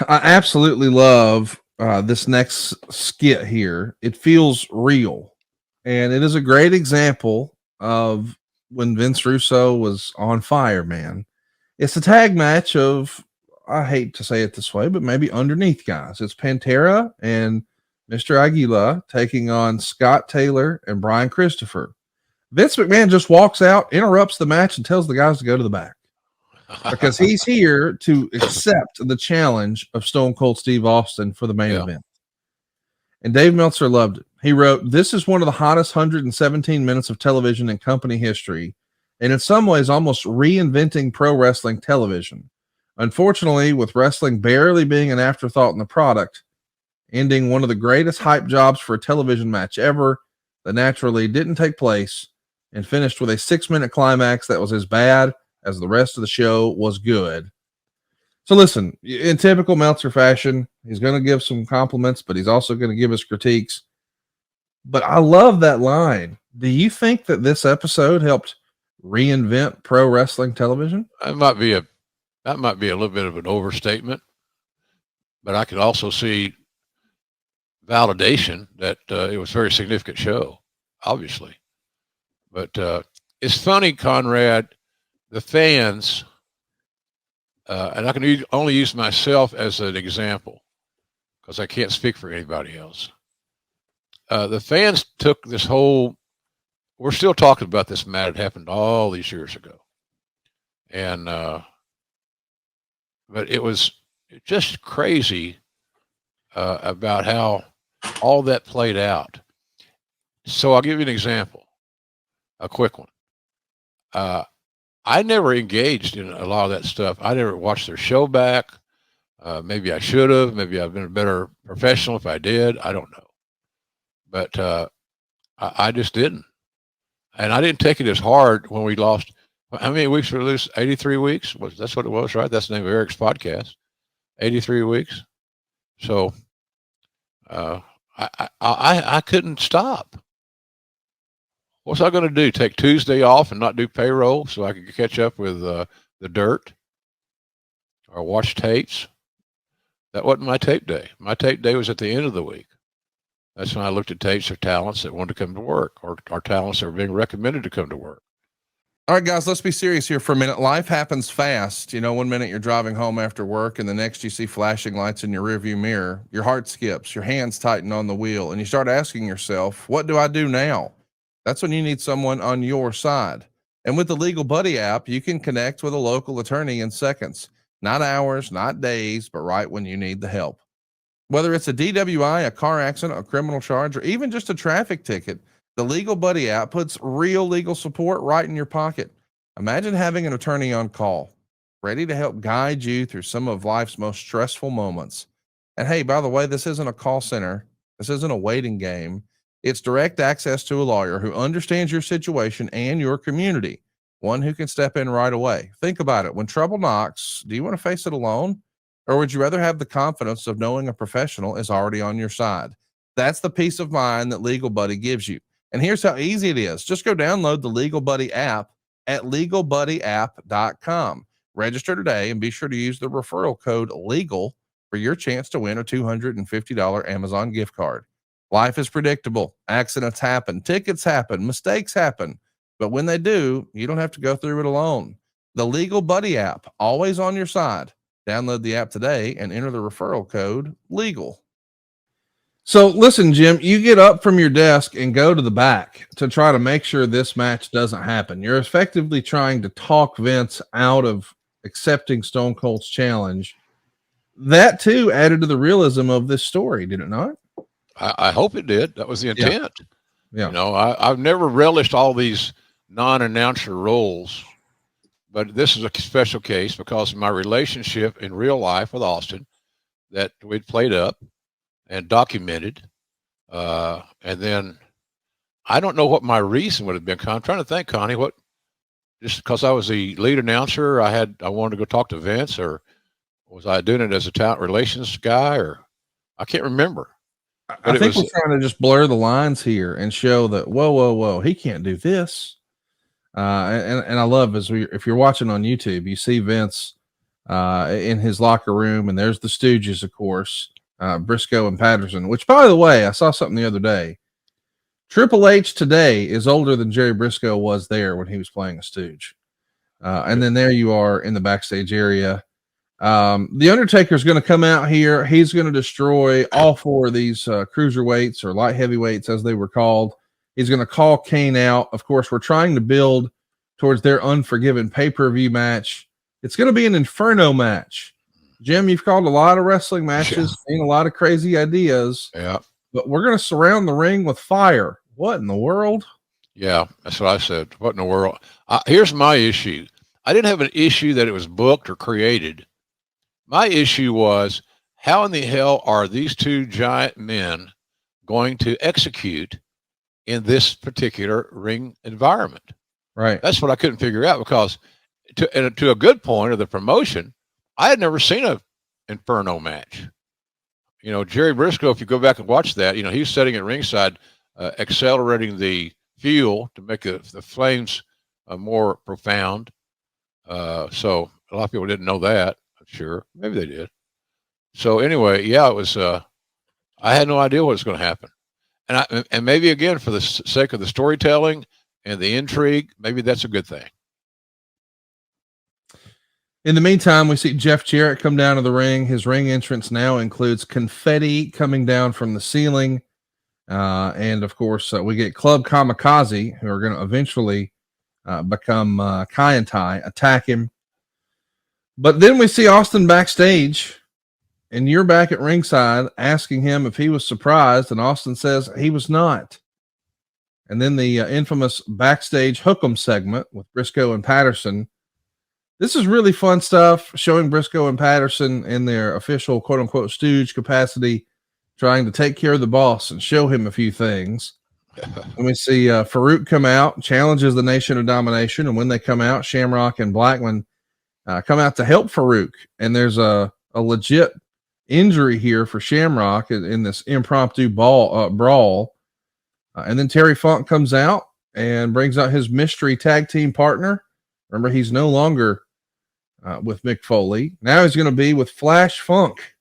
I absolutely love this next skit here. It feels real. And it is a great example of when Vince Russo was on fire, man. It's a tag match of, I hate to say it this way, but maybe underneath guys. It's Pantera and Mr. Aguila taking on Scott Taylor and Brian Christopher. Vince McMahon just walks out, interrupts the match, and tells the guys to go to the back, because he's here to accept the challenge of Stone Cold Steve Austin for the main event. And Dave Meltzer loved it. He wrote, "This is one of the hottest 117 minutes of television in company history, and in some ways almost reinventing pro wrestling television. Unfortunately, with wrestling barely being an afterthought in the product, ending one of the greatest hype jobs for a television match ever, that naturally didn't take place, and finished with a 6-minute climax that was as bad as the rest of the show was good." So listen, in typical Meltzer fashion, he's going to give some compliments, but he's also going to give us critiques. But I love that line. Do you think that this episode helped reinvent pro wrestling television? That might be a little bit of an overstatement, but I could also see validation that it was a very significant show, obviously. But it's funny, Conrad, the fans, and I can only use myself as an example because I can't speak for anybody else. The fans took this whole, we're still talking about this match. It happened all these years ago. And, but it was just crazy about how all that played out. So I'll give you an example, a quick one. I never engaged in a lot of that stuff. I never watched their show back. Maybe I should have. Maybe I've been a better professional if I did. I don't know. But I just didn't. And I didn't take it as hard when we lost. How many weeks we lose? 83 weeks? That's what it was, right? That's the name of Eric's podcast. 83 weeks. So I couldn't stop. What's I going to do? Take Tuesday off and not do payroll so I could catch up with the dirt or watch tapes? That wasn't my tape day. My tape day was at the end of the week. That's when I looked at tapes of talents that wanted to come to work, or talents that were being recommended to come to work. All right, guys, let's be serious here for a minute. Life happens fast. You know, one minute you're driving home after work and the next you see flashing lights in your rearview mirror. Your heart skips, your hands tighten on the wheel, and you start asking yourself, what do I do now? That's when you need someone on your side. And with the Legal Buddy app, you can connect with a local attorney in seconds. Not hours, not days, but right when you need the help. Whether it's a DWI, a car accident, a criminal charge, or even just a traffic ticket, the Legal Buddy app puts real legal support right in your pocket. Imagine having an attorney on call, ready to help guide you through some of life's most stressful moments. And hey, by the way, this isn't a call center. This isn't a waiting game. It's direct access to a lawyer who understands your situation and your community, one who can step in right away. Think about it. When trouble knocks, do you want to face it alone? Or would you rather have the confidence of knowing a professional is already on your side? That's the peace of mind that Legal Buddy gives you. And here's how easy it is. Just go download the Legal Buddy app at legalbuddyapp.com. Register today and be sure to use the referral code LEGAL for your chance to win a $250 Amazon gift card. Life is predictable. Accidents happen, tickets happen, mistakes happen. But when they do, you don't have to go through it alone. The Legal Buddy app, always on your side. Download the app today and enter the referral code LEGAL. So listen, Jim, you get up from your desk and go to the back to try to make sure this match doesn't happen. You're effectively trying to talk Vince out of accepting Stone Cold's challenge. That too added to the realism of this story, did it not? I hope it did. That was the intent. Yeah. You know, I've never relished all these non-announcer roles, but this is a special case because of my relationship in real life with Austin that we'd played up and documented. And then I don't know what my reason would have been. I'm trying to think, Connie, what, just because I was the lead announcer, I wanted to go talk to Vince, or was I doing it as a talent relations guy, or I can't remember. But I think we're trying to just blur the lines here and show that, whoa, he can't do this. And I love if you're watching on YouTube, you see Vince in his locker room, and there's the Stooges, of course, Briscoe and Patterson, which, by the way, I saw something the other day. Triple H today is older than Jerry Briscoe was there when he was playing a Stooge. And then there you are in the backstage area. The Undertaker is going to come out here. He's going to destroy all four of these cruiserweights, or light heavyweights as they were called. He's going to call Kane out. Of course, we're trying to build towards their Unforgiven pay-per-view match. It's going to be an Inferno match. Jim, you've called a lot of wrestling matches, seen a lot of crazy ideas. Yeah. But we're going to surround the ring with fire. What in the world? Yeah, that's what I said. What in the world? Here's my issue. I didn't have an issue that it was booked or created. My issue was, how in the hell are these two giant men going to execute in this particular ring environment? Right. That's what I couldn't figure out, because to a good point of the promotion, I had never seen a Inferno match. You know, Jerry Briscoe, if you go back and watch that, you know, he's sitting at ringside, accelerating the fuel to make the flames more profound. So a lot of people didn't know that. I'm sure. Maybe they did. So anyway, yeah, it was, I had no idea what was going to happen. And maybe, again, for the sake of the storytelling and the intrigue, maybe that's a good thing. In the meantime, we see Jeff Jarrett come down to the ring. His ring entrance now includes confetti coming down from the ceiling. And of course, we get Club Kamikaze, who are going to eventually become Kai and Tai, attack him. But then we see Austin backstage, and you're back at ringside asking him if he was surprised, and Austin says he was not. And then the infamous backstage hook'em segment with Briscoe and Patterson. This is really fun stuff, showing Briscoe and Patterson in their official quote-unquote stooge capacity, trying to take care of the boss and show him a few things. And we see Farouk come out, challenges the Nation of Domination, and when they come out, Shamrock and Blackman come out to help Farouk. And there's a legit injury here for Shamrock in this impromptu brawl. And then Terry Funk comes out and brings out his mystery tag team partner. Remember, he's no longer with Mick Foley. Now he's going to be with Flash Funk,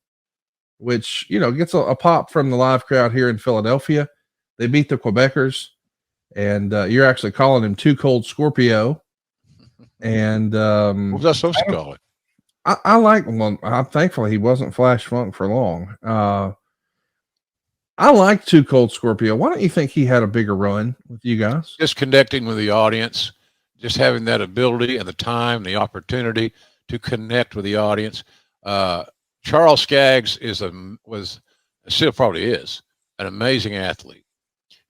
which, you know, gets a pop from the live crowd here in Philadelphia. They beat the Quebecers, and you're actually calling him Too Cold Scorpio. And what was I supposed to call it? I like, well, I'm thankful he wasn't Flash Funk for long. I like Too Cold Scorpio. Why don't you think he had a bigger run with you guys? Just connecting with the audience, just having that ability and the time, the opportunity to connect with the audience. Charles Skaggs was still probably is, an amazing athlete.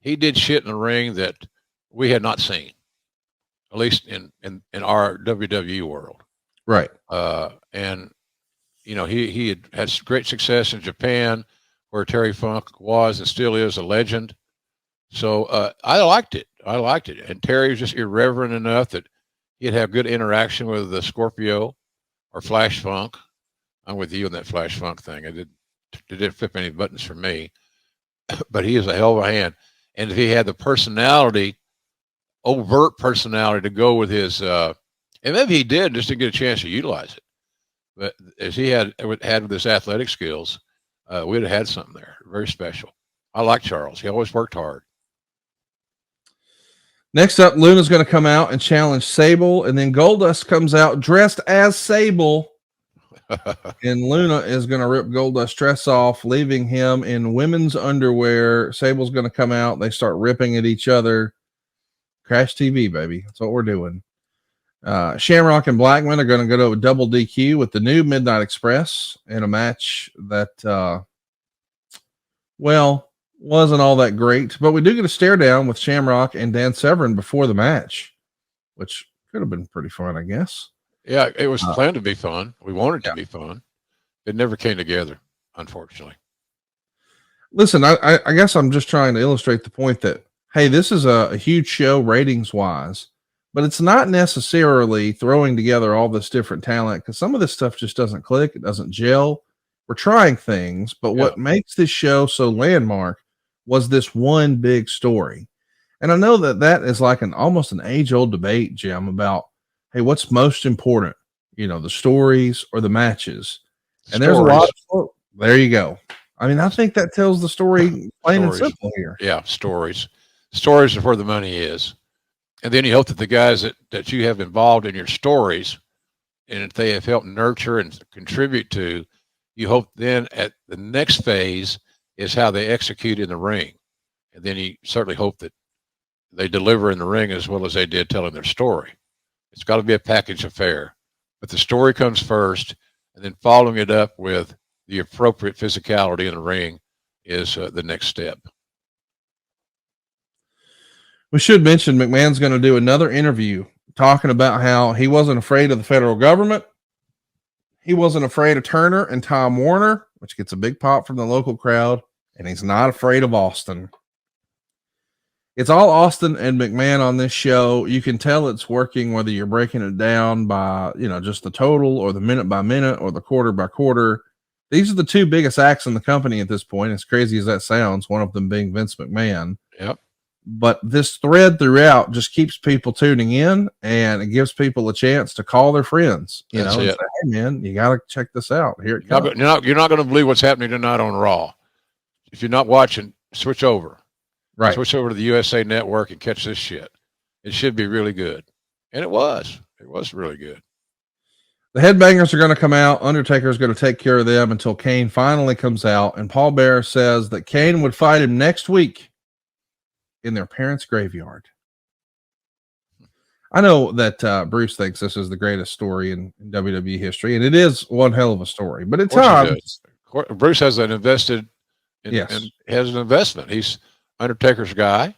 He did shit in the ring that we had not seen, at least in our WWE world. Right. And you know, he had great success in Japan, where Terry Funk was and still is a legend. So I liked it. And Terry was just irreverent enough that he'd have good interaction with the Scorpio or Flash Funk. I'm with you on that Flash Funk thing. It didn't flip any buttons for me, but he is a hell of a hand. And if he had the personality, overt personality, to go with his, and maybe he did, just didn't get a chance to utilize it. But as he had with his athletic skills, we'd have had something there very special. I like Charles. He always worked hard. Next up, Luna's going to come out and challenge Sable, and then Goldust comes out dressed as Sable, and Luna is going to rip Goldust's dress off, leaving him in women's underwear. Sable's going to come out. They start ripping at each other. Crash TV, baby. That's what we're doing. Shamrock and Blackman are going to go to a double DQ with the new Midnight Express in a match that, wasn't all that great, but we do get a stare down with Shamrock and Dan Severn before the match, which could have been pretty fun, I guess. Yeah, it was planned to be fun. We wanted it to be fun. It never came together, unfortunately. Listen, I guess I'm just trying to illustrate the point that, hey, this is a huge show ratings wise, but it's not necessarily throwing together all this different talent, because some of this stuff just doesn't click. It doesn't gel. We're trying things, but what makes this show so landmark was this one big story. And I know that is like almost an age-old debate, Jim, about, hey, what's most important? You know, the stories or the matches? And there's a lot of, there you go. I mean, I think that tells the story plain and simple here. Yeah, stories. Stories are where the money is. And then you hope that the guys that you have involved in your stories, and if they have helped nurture and contribute to, you hope then at the next phase is how they execute in the ring. And then you certainly hope that they deliver in the ring as well as they did telling their story. It's got to be a package affair, but the story comes first, and then following it up with the appropriate physicality in the ring is the next step. We should mention McMahon's going to do another interview talking about how he wasn't afraid of the federal government. He wasn't afraid of Turner and Tom Warner, which gets a big pop from the local crowd, and he's not afraid of Austin. It's all Austin and McMahon on this show. You can tell it's working, whether you're breaking it down by, just the total or the minute by minute or the quarter by quarter. These are the two biggest acts in the company at this point, as crazy as that sounds, one of them being Vince McMahon. Yep. But this thread throughout just keeps people tuning in, and it gives people a chance to call their friends, and say, hey man, you got to check this out. Here it comes. You're not going to believe what's happening tonight on Raw. If you're not watching, switch over. Right. Switch over to the USA Network and catch this shit. It should be really good. And it was. It was really good. The Headbangers are going to come out. Undertaker is going to take care of them until Kane finally comes out. And Paul Bearer says that Kane would fight him next week in their parents' graveyard. I know that Bruce thinks this is the greatest story in WWE history, and it is one hell of a story. But at times, Bruce has an invested, and has an investment. He's Undertaker's guy,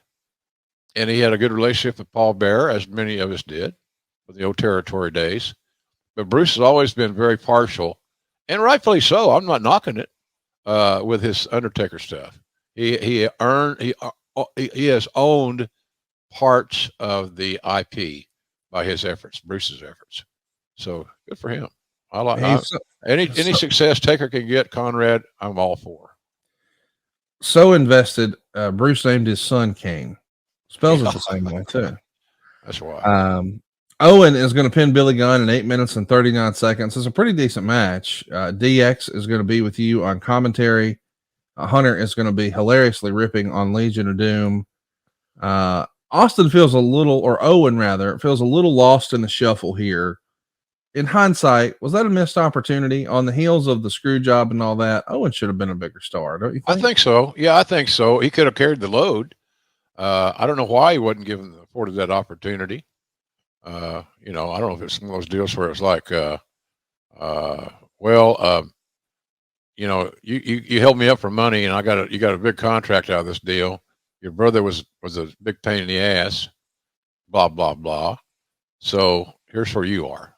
and he had a good relationship with Paul Bearer, as many of us did, with the old territory days. But Bruce has always been very partial, and rightfully so. I'm not knocking it with his Undertaker stuff. He has owned parts of the IP by his efforts, Bruce's efforts. So good for him. I like any success Taker can get, Conrad, I'm all for. So invested, Bruce named his son Kane. Spells it the same way too. That's why. Owen is going to pin Billy Gunn in 8 minutes and 39 seconds. It's a pretty decent match. DX is going to be with you on commentary. Hunter is going to be hilariously ripping on Legion of Doom. Austin feels Owen feels a little lost in the shuffle here. In hindsight, was that a missed opportunity on the heels of the screw job and all that? Owen should have been a bigger star, don't you think? I think so. Yeah, I think so. He could have carried the load. I don't know why he wasn't afforded that opportunity. I don't know if it's one of those deals where it's like, you know, you held me up for money, and you got a big contract out of this deal. Your brother was a big pain in the ass, blah blah blah. So here's where you are.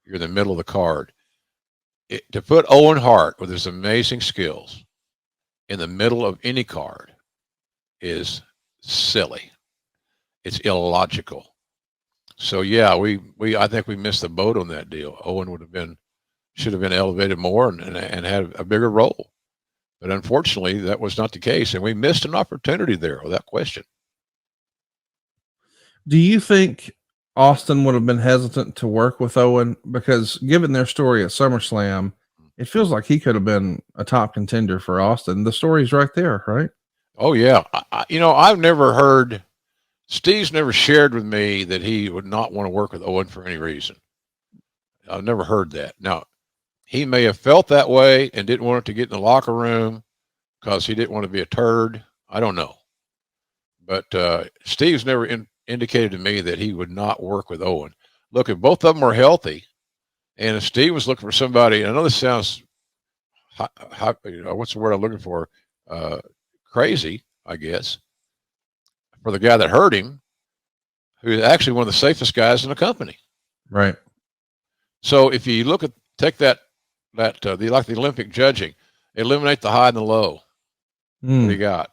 You're in the middle of the card. To put Owen Hart with his amazing skills in the middle of any card is silly. It's illogical. So yeah, I think we missed the boat on that deal. Owen should have been elevated more and had a bigger role. But unfortunately, that was not the case, and we missed an opportunity there without question. Do you think Austin would have been hesitant to work with Owen? Because given their story at SummerSlam, it feels like he could have been a top contender for Austin. The story's right there, right? Oh yeah. I've never heard, Steve's never shared with me that he would not want to work with Owen for any reason. I've never heard that. Now, he may have felt that way and didn't want it to get in the locker room because he didn't want to be a turd. I don't know. But Steve's never indicated to me that he would not work with Owen. Look, if both of them were healthy, and if Steve was looking for somebody, I know this sounds, what's the word I'm looking for? Crazy, I guess, for the guy that hurt him, who's actually one of the safest guys in the company. Right. So if you take that like the Olympic judging, eliminate the high and the low. What do you got?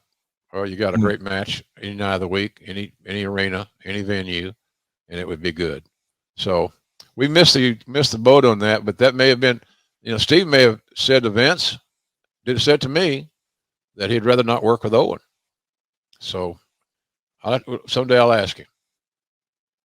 Well, you got a great match any night of the week, any arena, any venue, and it would be good. So we missed the boat on that, but that may have been, Steve may have said to Vince, said to me that he'd rather not work with Owen. So someday I'll ask him.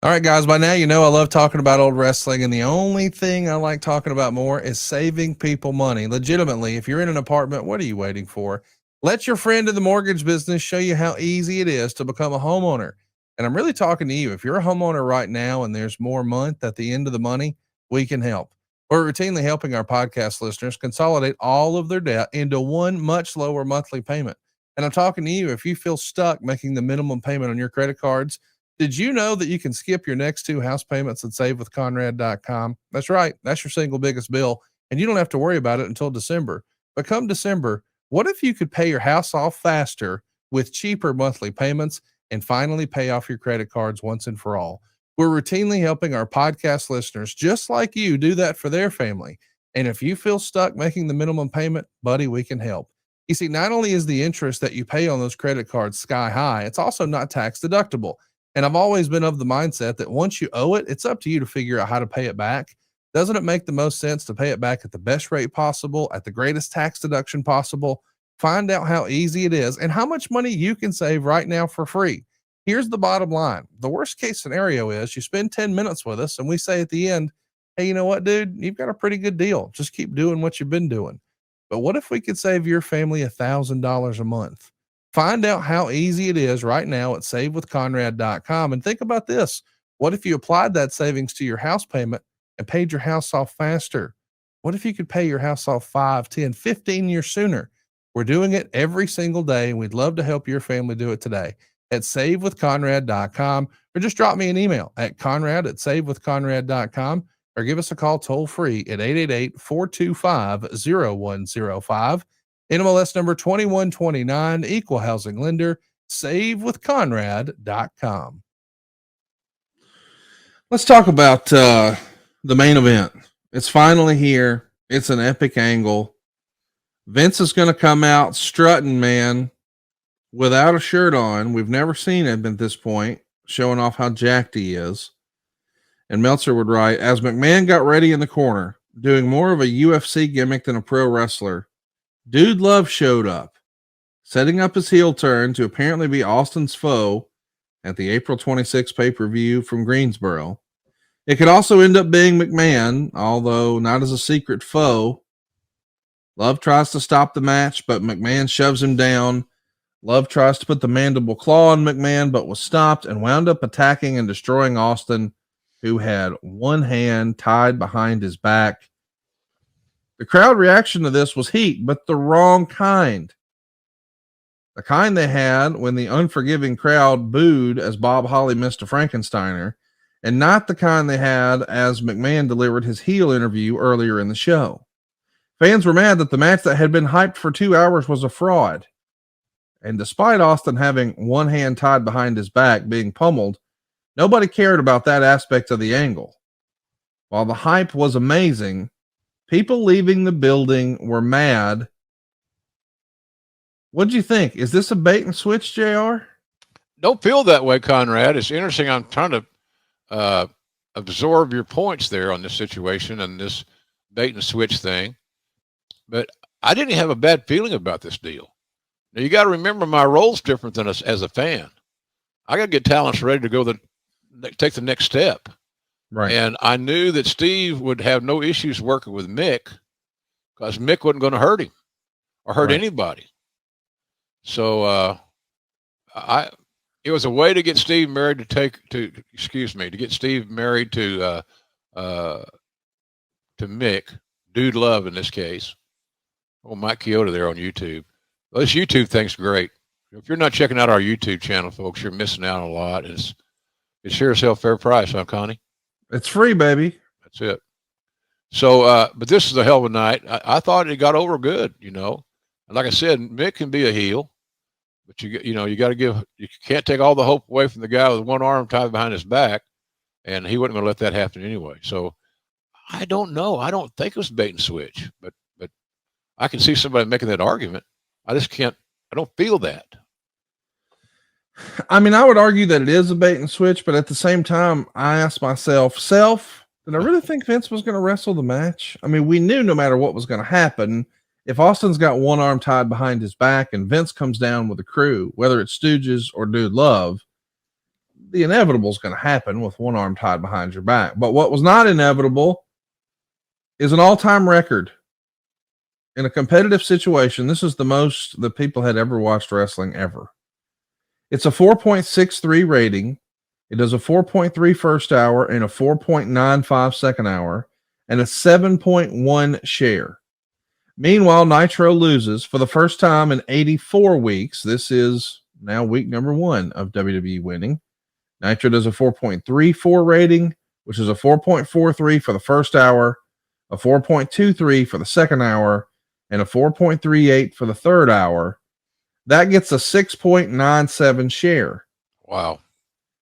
All right, guys, by now, I love talking about old wrestling, and the only thing I like talking about more is saving people money. Legitimately, if you're in an apartment, what are you waiting for? Let your friend in the mortgage business show you how easy it is to become a homeowner. And I'm really talking to you. If you're a homeowner right now and there's more month at the end of the money, we can help. We're routinely helping our podcast listeners consolidate all of their debt into one much lower monthly payment. And I'm talking to you if you feel stuck making the minimum payment on your credit cards. Did you know that you can skip your next 2 house payments at savewithconrad.com? That's right. That's your single biggest bill, and you don't have to worry about it until December. But come December, what if you could pay your house off faster with cheaper monthly payments and finally pay off your credit cards once and for all? We're routinely helping our podcast listeners just like you do that for their family. And if you feel stuck making the minimum payment, buddy, we can help. You see, not only is the interest that you pay on those credit cards sky high, it's also not tax deductible. And I've always been of the mindset that once you owe it, it's up to you to figure out how to pay it back. Doesn't it make the most sense to pay it back at the best rate possible, at the greatest tax deduction possible? Find out how easy it is and how much money you can save right now for free. Here's the bottom line. The worst case scenario is you spend 10 minutes with us and we say at the end, hey, you know what, dude, you've got a pretty good deal. Just keep doing what you've been doing. But what if we could save your family $1,000 a month? Find out how easy it is right now at savewithconrad.com. And think about this. What if you applied that savings to your house payment and paid your house off faster? What if you could pay your house off 5, 10, 15 years sooner? We're doing it every single day, and we'd love to help your family do it today at savewithconrad.com, or just drop me an email at conrad@savewithconrad.com, or give us a call toll free at 888-425-0105. NMLS number 2129, equal housing lender, savewithconrad.com. Let's talk about the main event. It's finally here. It's an epic angle. Vince is going to come out strutting, man, without a shirt on. We've never seen him at this point, showing off how jacked he is. And Meltzer would write, as McMahon got ready in the corner, doing more of a UFC gimmick than a pro wrestler, Dude Love showed up, setting up his heel turn to apparently be Austin's foe at the April 26th pay-per-view from Greensboro. It could also end up being McMahon, although not as a secret foe. Love tries to stop the match, but McMahon shoves him down. Love tries to put the mandible claw on McMahon, but was stopped and wound up attacking and destroying Austin, who had one hand tied behind his back. The crowd reaction to this was heat, but the wrong kind. The kind they had when the unforgiving crowd booed as Bob Holly missed a Frankensteiner, and not the kind they had as McMahon delivered his heel interview earlier in the show. Fans were mad that the match that had been hyped for 2 hours was a fraud. And despite Austin having one hand tied behind his back, being pummeled, nobody cared about that aspect of the angle. While the hype was amazing, people leaving the building were mad. What'd you think? Is this a bait and switch, JR? Don't feel that way, Conrad. It's interesting. I'm trying to absorb your points there on this situation and this bait and switch thing. But I didn't have a bad feeling about this deal. Now, you got to remember my role's different than us as a fan. I got to get talents ready to go take the next step. Right. And I knew that Steve would have no issues working with Mick because Mick wasn't going to hurt him or hurt anybody. So it was a way to get Steve married to get Steve married to Mick, Dude Love in this case. Oh, Mike Chioda there on YouTube. Well, this YouTube thing's great. If you're not checking out our YouTube channel, folks, you're missing out on a lot. It's sure as hell fair price, huh, Connie? It's free, baby. That's it. So, but this is a hell of a night. I thought it got over good, And like I said, Mick can be a heel, but you got to you can't take all the hope away from the guy with one arm tied behind his back, and he wasn't going to let that happen anyway. So, I don't know. I don't think it was bait and switch, but I can see somebody making that argument. I just can't. I don't feel that. I mean, I would argue that it is a bait and switch, but at the same time, I asked myself, did I really think Vince was going to wrestle the match? I mean, we knew no matter what was going to happen, if Austin's got one arm tied behind his back and Vince comes down with a crew, whether it's Stooges or Dude Love, the inevitable is going to happen with one arm tied behind your back. But what was not inevitable is an all-time record. In a competitive situation, this is the most that people had ever watched wrestling ever. It's a 4.63 rating. It does a 4.3 first hour and a 4.95 second hour and a 7.1 share. Meanwhile, Nitro loses for the first time in 84 weeks. This is now week number 1 of WWE winning. Nitro does a 4.34 rating, which is a 4.43 for the first hour, a 4.23 for the second hour, and a 4.38 for the third hour. That gets a 6.97 share. Wow.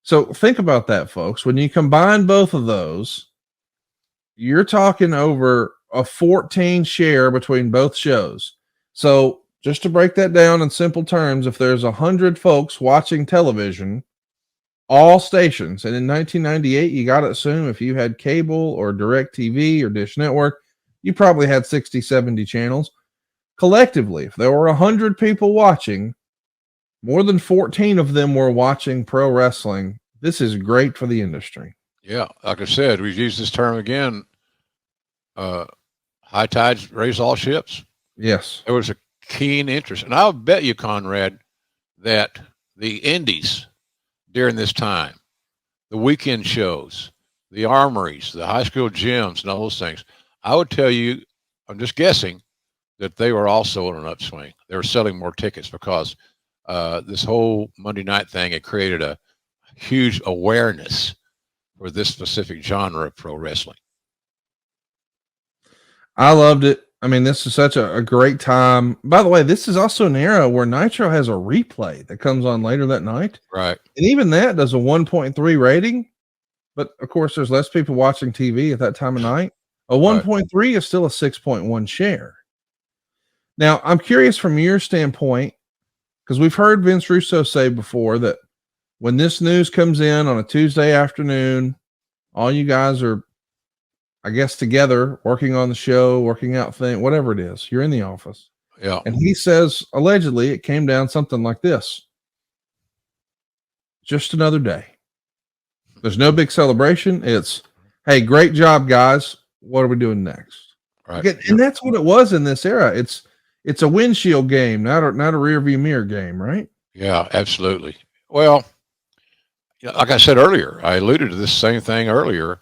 So think about that, folks. When you combine both of those, you're talking over a 14 share between both shows. So just to break that down in simple terms, if there's 100 folks watching television, all stations, and in 1998, you got to assume if you had cable or DirecTV or Dish Network, you probably had 60, 70 channels. Collectively, if there were 100 people watching, more than 14 of them were watching pro wrestling. This is great for the industry. Yeah, like I said, we've used this term again. High tides raise all ships. Yes. There was a keen interest. And I'll bet you, Conrad, that the indies during this time, the weekend shows, the armories, the high school gyms, and all those things, I would tell you, I'm just guessing, that they were also on an upswing. They were selling more tickets because this whole Monday night thing had created a huge awareness for this specific genre of pro wrestling. I loved it. I mean, this is such a great time. By the way, this is also an era where Nitro has a replay that comes on later that night. Right. And even that does a 1.3 rating. But of course, there's less people watching TV at that time of night. A 1.3 is still a 6.1 share. Now, I'm curious from your standpoint, because we've heard Vince Russo say before that when this news comes in on a Tuesday afternoon, all you guys are, I guess, together working on the show, working out thing, whatever it is. You're in the office. Yeah. And he says, allegedly, it came down something like this. Just another day. There's no big celebration. It's, hey, great job, guys. What are we doing next? Right. And that's what it was in this era. It's a windshield game, not a rear view mirror game, right? Yeah, absolutely. Well, like I said earlier, I alluded to this same thing earlier.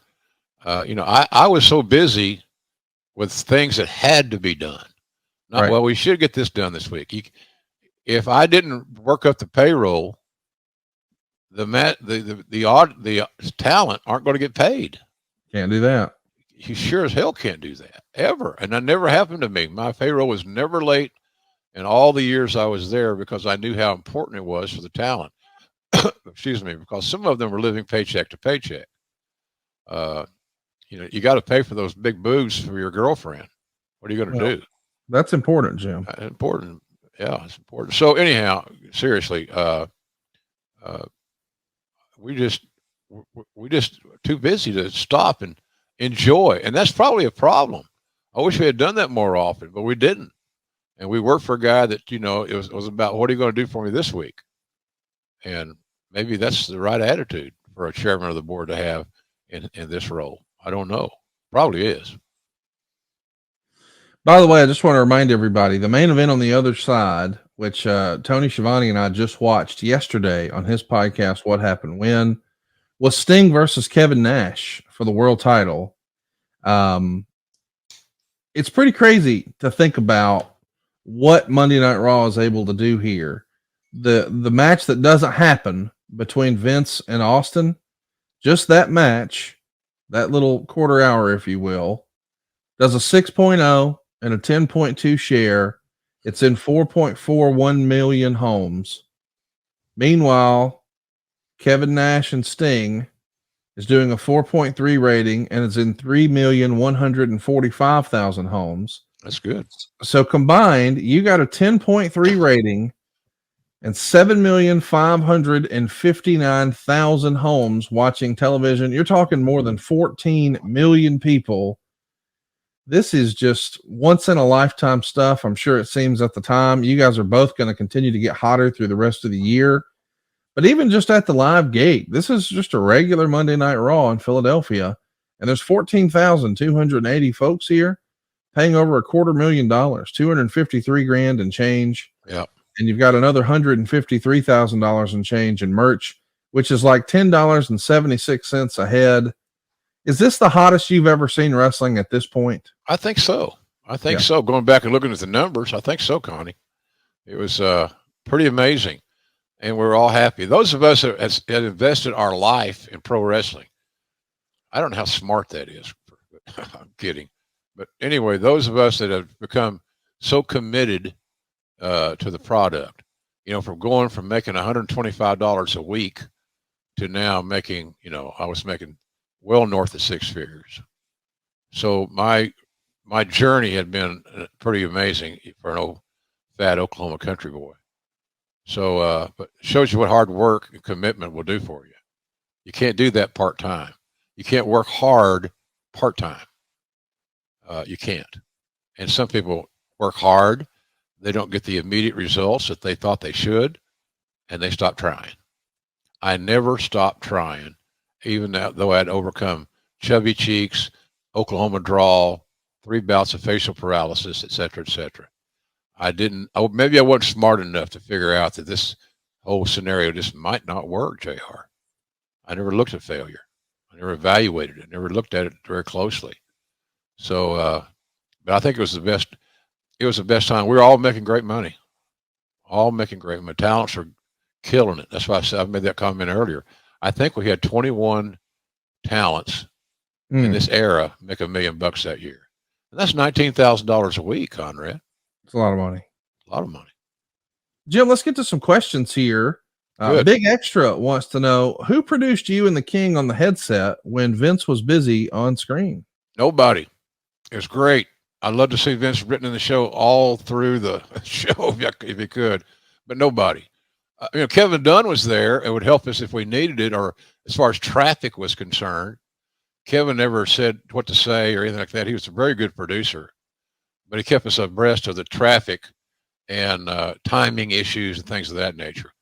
I was so busy with things that had to be done. Right. Well, we should get this done this week. If I didn't work up the payroll, the talent aren't going to get paid. Can't do that. you sure as hell can't do that ever. And that never happened to me. My payroll was never late in all the years I was there because I knew how important it was for the talent. Excuse me, because some of them were living paycheck to paycheck. You got to pay for those big boobs for your girlfriend. What are you going to do? That's important, Jim. Important. Yeah, it's important. So anyhow, seriously, we just too busy to stop and enjoy. And that's probably a problem. I wish we had done that more often, but we didn't. And we worked for a guy that, it was about, what are you going to do for me this week? And maybe that's the right attitude for a chairman of the board to have in this role. I don't know. Probably is. By the way, I just want to remind everybody, the main event on the other side, which Tony Schiavone and I just watched yesterday on his podcast, What Happened When, was Sting versus Kevin Nash for the world title. It's pretty crazy to think about what Monday Night Raw is able to do here. The match that doesn't happen between Vince and Austin, just that match, that little quarter hour, if you will, does a 6.0 and a 10.2 share. It's in 4.41 million homes. Meanwhile, Kevin Nash and Sting is doing a 4.3 rating, and it's in 3,145,000 homes. That's good. So combined, you got a 10.3 rating and 7,559,000 homes watching television. You're talking more than 14 million people. This is just once in a lifetime stuff. I'm sure it seems at the time. You guys are both going to continue to get hotter through the rest of the year. But even just at the live gate, this is just a regular Monday Night Raw in Philadelphia. And there's 14,280 folks here paying over $250,000, 253 grand and change. Yeah. And you've got another $153,000 and change in merch, which is like $10.76 a head. Is this the hottest you've ever seen wrestling at this point? I think so. So. Going back and looking at the numbers, I think so, Connie. It was pretty amazing. And we're all happy. Those of us that have invested our life in pro wrestling, I don't know how smart that is. I'm kidding. But anyway, those of us that have become so committed to the product, from going from making $125 a week to now making, I was making well north of six figures. So my journey had been pretty amazing for an old fat Oklahoma country boy. So, but it shows you what hard work and commitment will do for you. You can't do that part-time. You can't work hard part-time. You can't. And some people work hard. They don't get the immediate results that they thought they should, and they stop trying. I never stopped trying, even though I had overcome chubby cheeks, Oklahoma drawl, 3 bouts of facial paralysis, et cetera, et cetera. Maybe I wasn't smart enough to figure out that this whole scenario just might not work, JR. I never looked at failure. I never evaluated it, never looked at it very closely. So, but I think it was the best. It was the best time. We were all making great money. All making great money. Talents are killing it. That's why I made that comment earlier. I think we had 21 talents in this era make $1 million that year. And that's $19,000 a week, Conrad. It's a lot of money. A lot of money. Jim, let's get to some questions here. Big Extra wants to know, who produced you and the King on the headset when Vince was busy on screen? Nobody. It was great. I'd love to see Vince written in the show all through the show if he could, but nobody. Kevin Dunn was there. It would help us if we needed it, or as far as traffic was concerned. Kevin never said what to say or anything like that. He was a very good producer, but he kept us abreast of the traffic and timing issues and things of that nature.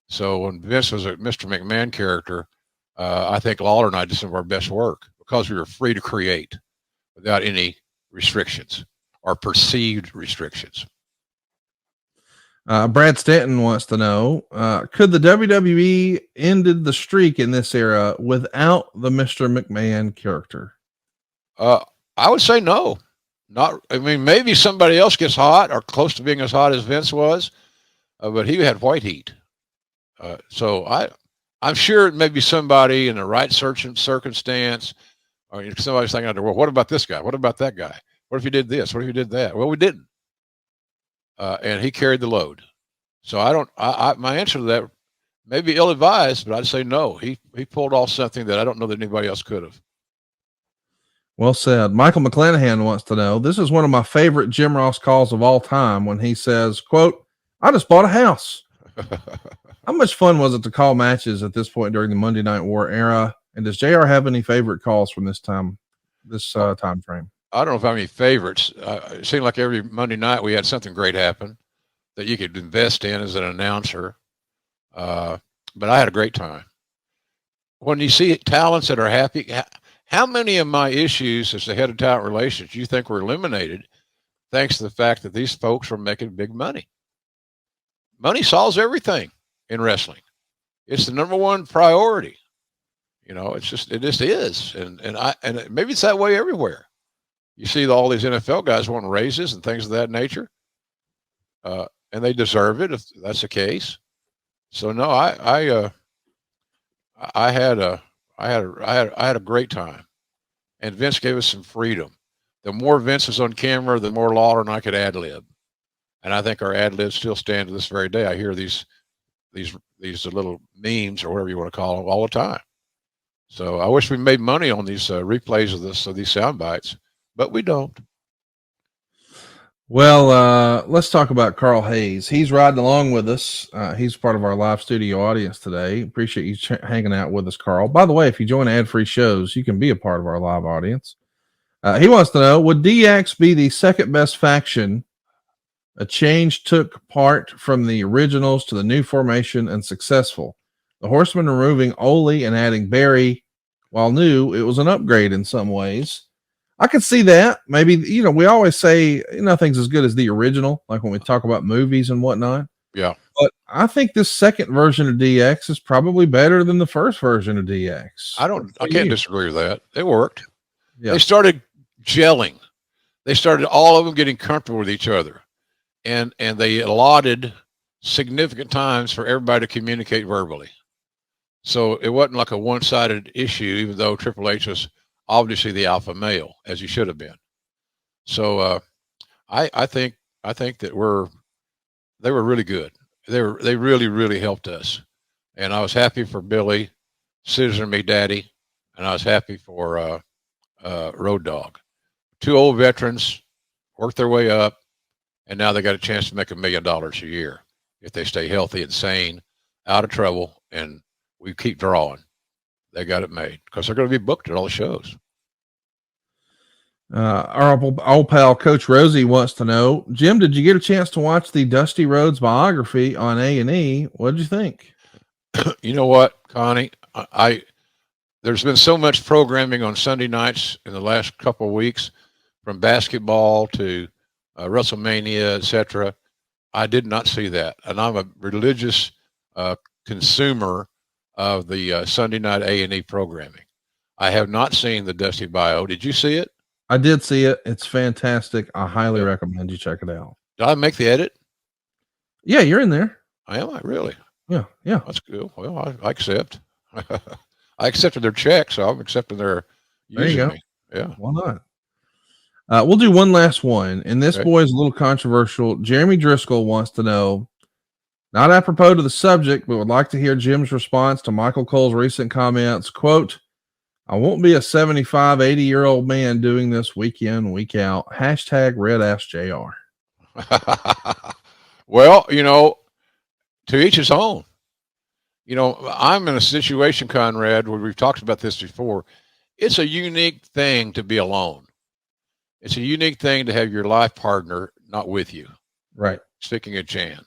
So when Vince was a Mr. McMahon character, I think Lawler and I did some of our best work because we were free to create without any restrictions or perceived restrictions. Brad Stanton wants to know, could the WWE ended the streak in this era without the Mr. McMahon character? I would say no. Maybe somebody else gets hot or close to being as hot as Vince was, but he had white heat. So I'm sure it may be somebody in the right circumstance Or somebody's thinking out there, well, what about this guy? What about that guy? What if you did this? What if you did that? Well, we didn't. And he carried the load. So my answer to that may be ill-advised, but I'd say no. He pulled off something that I don't know that anybody else could have. Well said. Michael McClanahan wants to know, this is one of my favorite Jim Ross calls of all time when he says, quote, I just bought a house. How much fun was it to call matches at this point during the Monday Night War era? And does JR have any favorite calls from this time frame? I don't know if I have any favorites. It seemed like every Monday night we had something great happen that you could invest in as an announcer. But I had a great time. When you see talents that are happy, how many of my issues as the head of talent relations you think were eliminated thanks to the fact that these folks were making big money? Money solves everything in wrestling. It's the number one priority. It just is. And maybe it's that way everywhere. You see all these NFL guys wanting raises and things of that nature. And they deserve it if that's the case. So no, I had a great time, and Vince gave us some freedom. The more Vince is on camera, the more Lawler and I could ad lib, and I think our ad libs still stand to this very day. I hear these little memes or whatever you want to call them all the time. So I wish we made money on these replays of these sound bites, but we don't. Well, let's talk about Carl Hayes. He's riding along with us. He's part of our live studio audience today. Appreciate you hanging out with us, Carl. By the way, if you join ad-free shows, you can be a part of our live audience. He wants to know, would DX be the second best faction? A change took part from the originals to the new formation and successful. The Horsemen removing Ole and adding Barry, while new, it was an upgrade in some ways. I could see that. Maybe, we always say nothing's as good as the original, like when we talk about movies and whatnot. Yeah. But I think this second version of DX is probably better than the first version of DX. I can't disagree with that. It worked. Yeah. They started gelling. They started all of them getting comfortable with each other. And they allotted significant times for everybody to communicate verbally. So it wasn't like a one-sided issue, even though Triple H was obviously the alpha male, as he should have been. So I think that they were really good. They really, really helped us. And I was happy for Billy, Scissor Me Daddy, and I was happy for Road Dogg. Two old veterans worked their way up, and now they got a chance to make $1 million a year if they stay healthy and sane, out of trouble, and we keep drawing. They got it made because they're going to be booked at all the shows. Our old pal Coach Rosie wants to know, Jim, did you get a chance to watch the Dusty Rhodes biography on A&E? What did you think? You know what, Connie? There's been so much programming on Sunday nights in the last couple of weeks, from basketball to WrestleMania, etc. I did not see that, and I'm a religious consumer of the Sunday night A&E programming. I have not seen the Dusty bio. Did you see it? I did see it. It's fantastic. I highly recommend you check it out. Did I make the edit? Yeah, you're in there. Am I really? Yeah. That's good. Well, I accept. I accepted their check, so I'm accepting their using there you go. Me. Yeah. Why not? We'll do one last one, and this boy is a little controversial. Jeremy Driscoll wants to know, not apropos to the subject, but would like to hear Jim's response to Michael Cole's recent comments. Quote, I won't be a 75, 80-year-old man doing this week in, week out. Hashtag Red Ass JR. Well, to each his own. I'm in a situation, Conrad, where we've talked about this before. It's a unique thing to be alone. It's a unique thing to have your life partner not with you. Right. Sticking a Jan.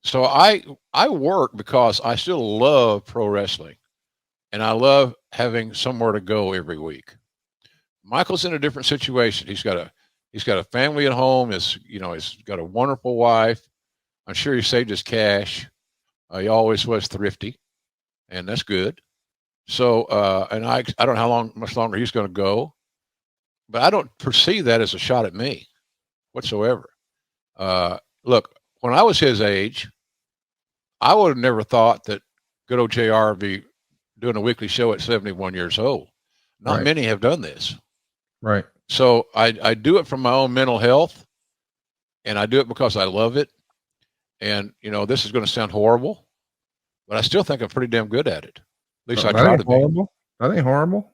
So I work because I still love pro wrestling, and I love having somewhere to go every week. Michael's in a different situation. He's got a family at home. He's got a wonderful wife. I'm sure he saved his cash. He always was thrifty, and that's good. So, and I don't know how much longer he's going to go, but I don't perceive that as a shot at me whatsoever. Look, when I was his age, I would have never thought that good old JR would be doing a weekly show at 71 years old. Not Right. many have done this. Right. So I do it for my own mental health, and I do it because I love it. And, this is going to sound horrible, but I still think I'm pretty damn good at it. At least I That try ain't to be. horrible. That ain't horrible.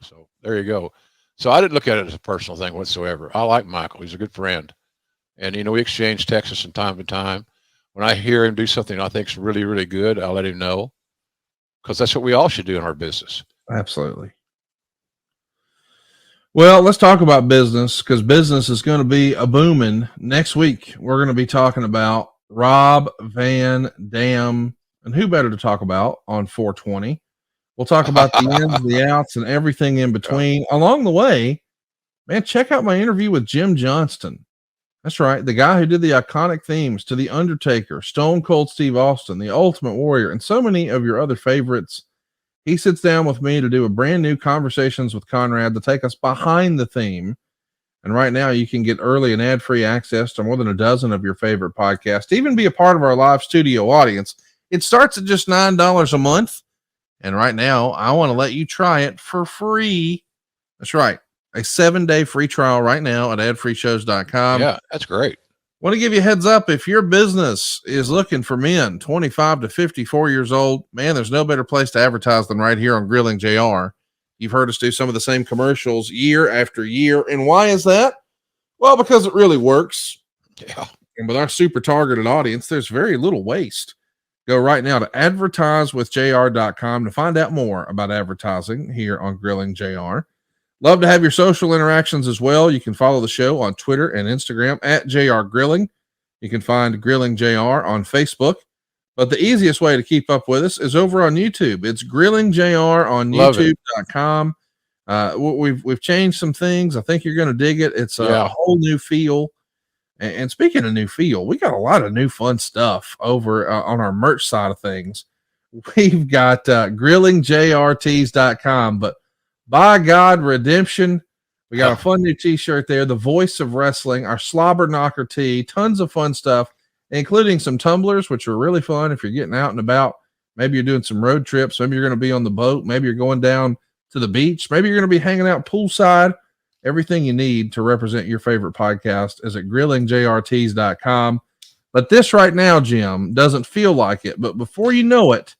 So there you go. So I didn't look at it as a personal thing whatsoever. I like Michael. He's a good friend. And, we exchange texts from time to time. When I hear him do something I think is really, really good, I'll let him know, because that's what we all should do in our business. Absolutely. Well, let's talk about business, because business is going to be a booming. Next week, we're going to be talking about Rob Van Dam, and who better to talk about on 420? We'll talk about the ins, the outs, and everything in between. Along the way, man, check out my interview with Jim Johnston. That's right, the guy who did the iconic themes to The Undertaker, Stone Cold Steve Austin, The Ultimate Warrior, and so many of your other favorites. He sits down with me to do a brand new Conversations with Conrad to take us behind the theme. And right now, you can get early and ad-free access to more than a dozen of your favorite podcasts, even be a part of our live studio audience. It starts at just $9 a month. And right now, I want to let you try it for free. That's right. A 7-day free trial right now at adfreeshows.com. Yeah, that's great. Want to give you a heads up, if your business is looking for men 25 to 54 years old, man, there's no better place to advertise than right here on Grilling JR. You've heard us do some of the same commercials year after year. And why is that? Well, because it really works. Yeah. And with our super targeted audience, there's very little waste. Go right now to advertisewithjr.com to find out more about advertising here on Grilling JR. Love to have your social interactions as well. You can follow the show on Twitter and Instagram at JR Grilling. You can find Grilling JR on Facebook. But the easiest way to keep up with us is over on YouTube. It's Grilling JR on YouTube.com. We've changed some things. I think you're going to dig it. It's a whole new feel. And speaking of new feel, we got a lot of new fun stuff over on our merch side of things. We've got grillingjrtees.com, but by God, Redemption. We got a fun new t-shirt there. The Voice of Wrestling, our Slobber Knocker tee, tons of fun stuff, including some tumblers, which are really fun if you're getting out and about. Maybe you're doing some road trips. Maybe you're going to be on the boat. Maybe you're going down to the beach. Maybe you're going to be hanging out poolside. Everything you need to represent your favorite podcast is at grillingjrtees.com. But this right now, Jim, doesn't feel like it. But before you know it,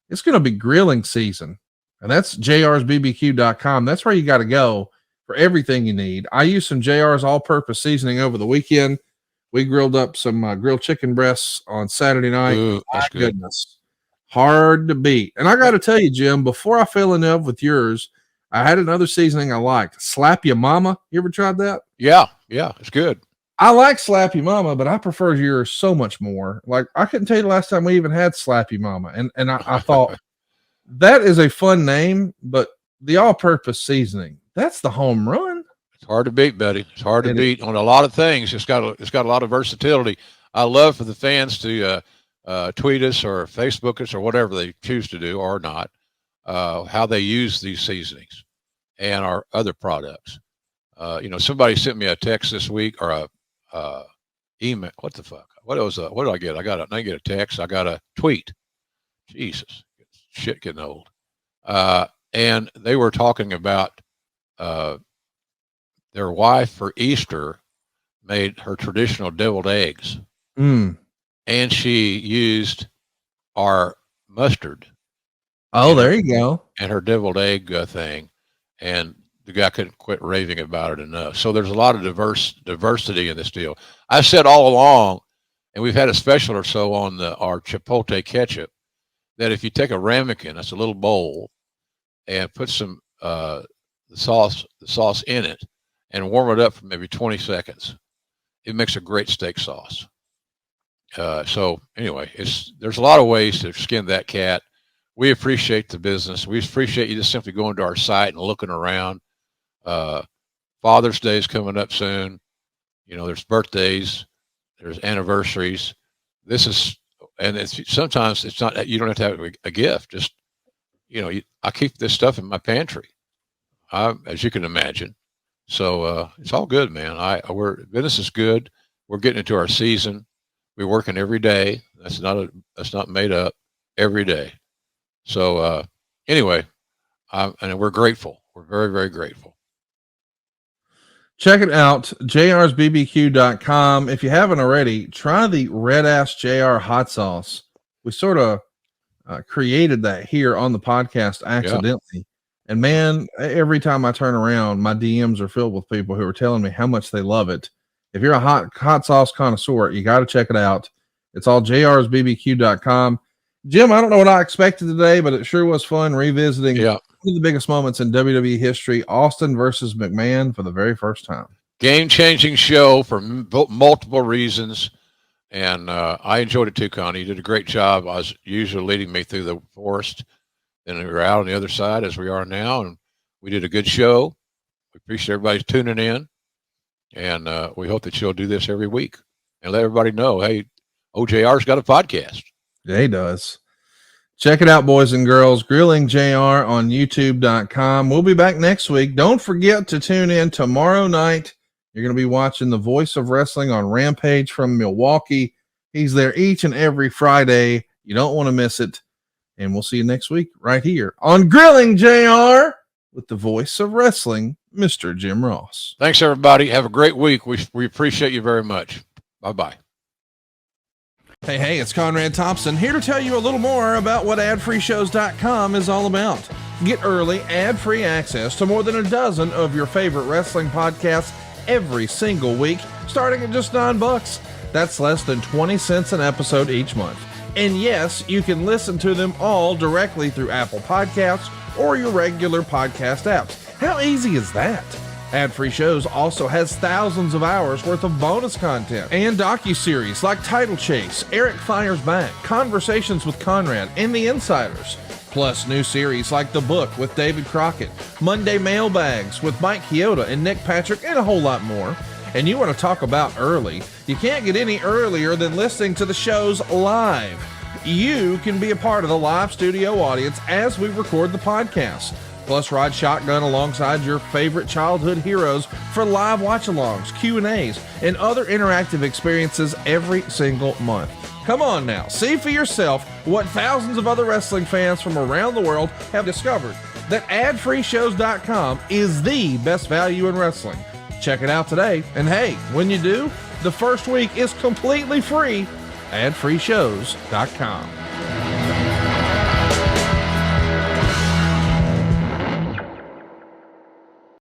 it's going to be grilling season. And that's jrsbbq.com. That's where you got to go for everything you need. I used some JR's all-purpose seasoning over the weekend. We grilled up some grilled chicken breasts on Saturday night. Ooh, that's good. Goodness. Hard to beat. And I got to tell you, Jim, before I fell in love with yours, I had another seasoning I liked. Slap Ya Mama. You ever tried that? Yeah, it's good. I like Slap Ya Mama, but I prefer yours so much more. Like, I couldn't tell you the last time we even had Slap Ya Mama. And I thought, that is a fun name, but the all-purpose seasoning, that's the home run. It's hard to beat, buddy. It's hard to beat on a lot of things. It's got a lot of versatility. I love for the fans to tweet us or Facebook us or whatever they choose to do or not, how they use these seasonings and our other products. Somebody sent me a text this week or a email. What the fuck? What did I get? I didn't get a text. I got a tweet. Jesus. Shit getting old. And they were talking about their wife for Easter made her traditional deviled eggs. And she used our mustard. Oh, there you go. And her deviled egg thing. And the guy couldn't quit raving about it enough. So there's a lot of diversity in this deal. I've said all along, and we've had a special or so on our Chipotle ketchup, that if you take a ramekin, that's a little bowl, and put some the sauce in it, and warm it up for maybe 20 seconds, it makes a great steak sauce. So anyway, there's a lot of ways to skin that cat. We appreciate the business. We appreciate you just simply going to our site and looking around. Father's Day is coming up soon. There's birthdays, there's anniversaries. Sometimes it's not, you don't have to have a gift. Just, I keep this stuff in my pantry, as you can imagine. So it's all good, man. Business is good. We're getting into our season. We're working every day. That's not made up, every day. So anyway, and we're grateful. We're very, very grateful. Check it out, jrsbbq.com. If you haven't already, try the Red Ass JR hot sauce. We sort of created that here on the podcast accidentally. And man, every time I turn around, my DMs are filled with people who are telling me how much they love it. If you're a hot sauce connoisseur, you got to check it out. It's all jrsbbq.com. Jim, I don't know what I expected today, but it sure was fun revisiting one of the biggest moments in WWE history, Austin versus McMahon for the very first time. Game-changing show for multiple reasons, and I enjoyed it too, Connie. You did a great job. I was usually leading me through the forest, and we were out on the other side as we are now, and we did a good show. We appreciate everybody tuning in, and we hope that you'll do this every week and let everybody know, hey, OJR's got a podcast. Yeah, he does. Check it out, boys and girls. Grilling JR on youtube.com. We'll be back next week. Don't forget to tune in tomorrow night. You're going to be watching the Voice of Wrestling on Rampage from Milwaukee. He's there each and every Friday. You don't want to miss it. And we'll see you next week right here on Grilling JR with the Voice of Wrestling, Mr. Jim Ross. Thanks, everybody. Have a great week. We appreciate you very much. Bye-bye. Hey, it's Conrad Thompson here to tell you a little more about what adfreeshows.com is all about. Get early, ad-free access to more than a dozen of your favorite wrestling podcasts every single week, starting at just $9. That's less than 20 cents an episode each month. And yes, you can listen to them all directly through Apple Podcasts or your regular podcast apps. How easy is that? Ad-Free Shows also has thousands of hours worth of bonus content and docuseries like Title Chase, Eric Fires Back, Conversations with Conrad, and The Insiders. Plus new series like The Book with David Crockett, Monday Mailbags with Mike Chioda and Nick Patrick, and a whole lot more. And you want to talk about early? You can't get any earlier than listening to the shows live. You can be a part of the live studio audience as we record the podcast. Plus, ride shotgun alongside your favorite childhood heroes for live watch-alongs, Q&As, and other interactive experiences every single month. Come on now, see for yourself what thousands of other wrestling fans from around the world have discovered, that adfreeshows.com is the best value in wrestling. Check it out today, and hey, when you do, the first week is completely free. adfreeshows.com.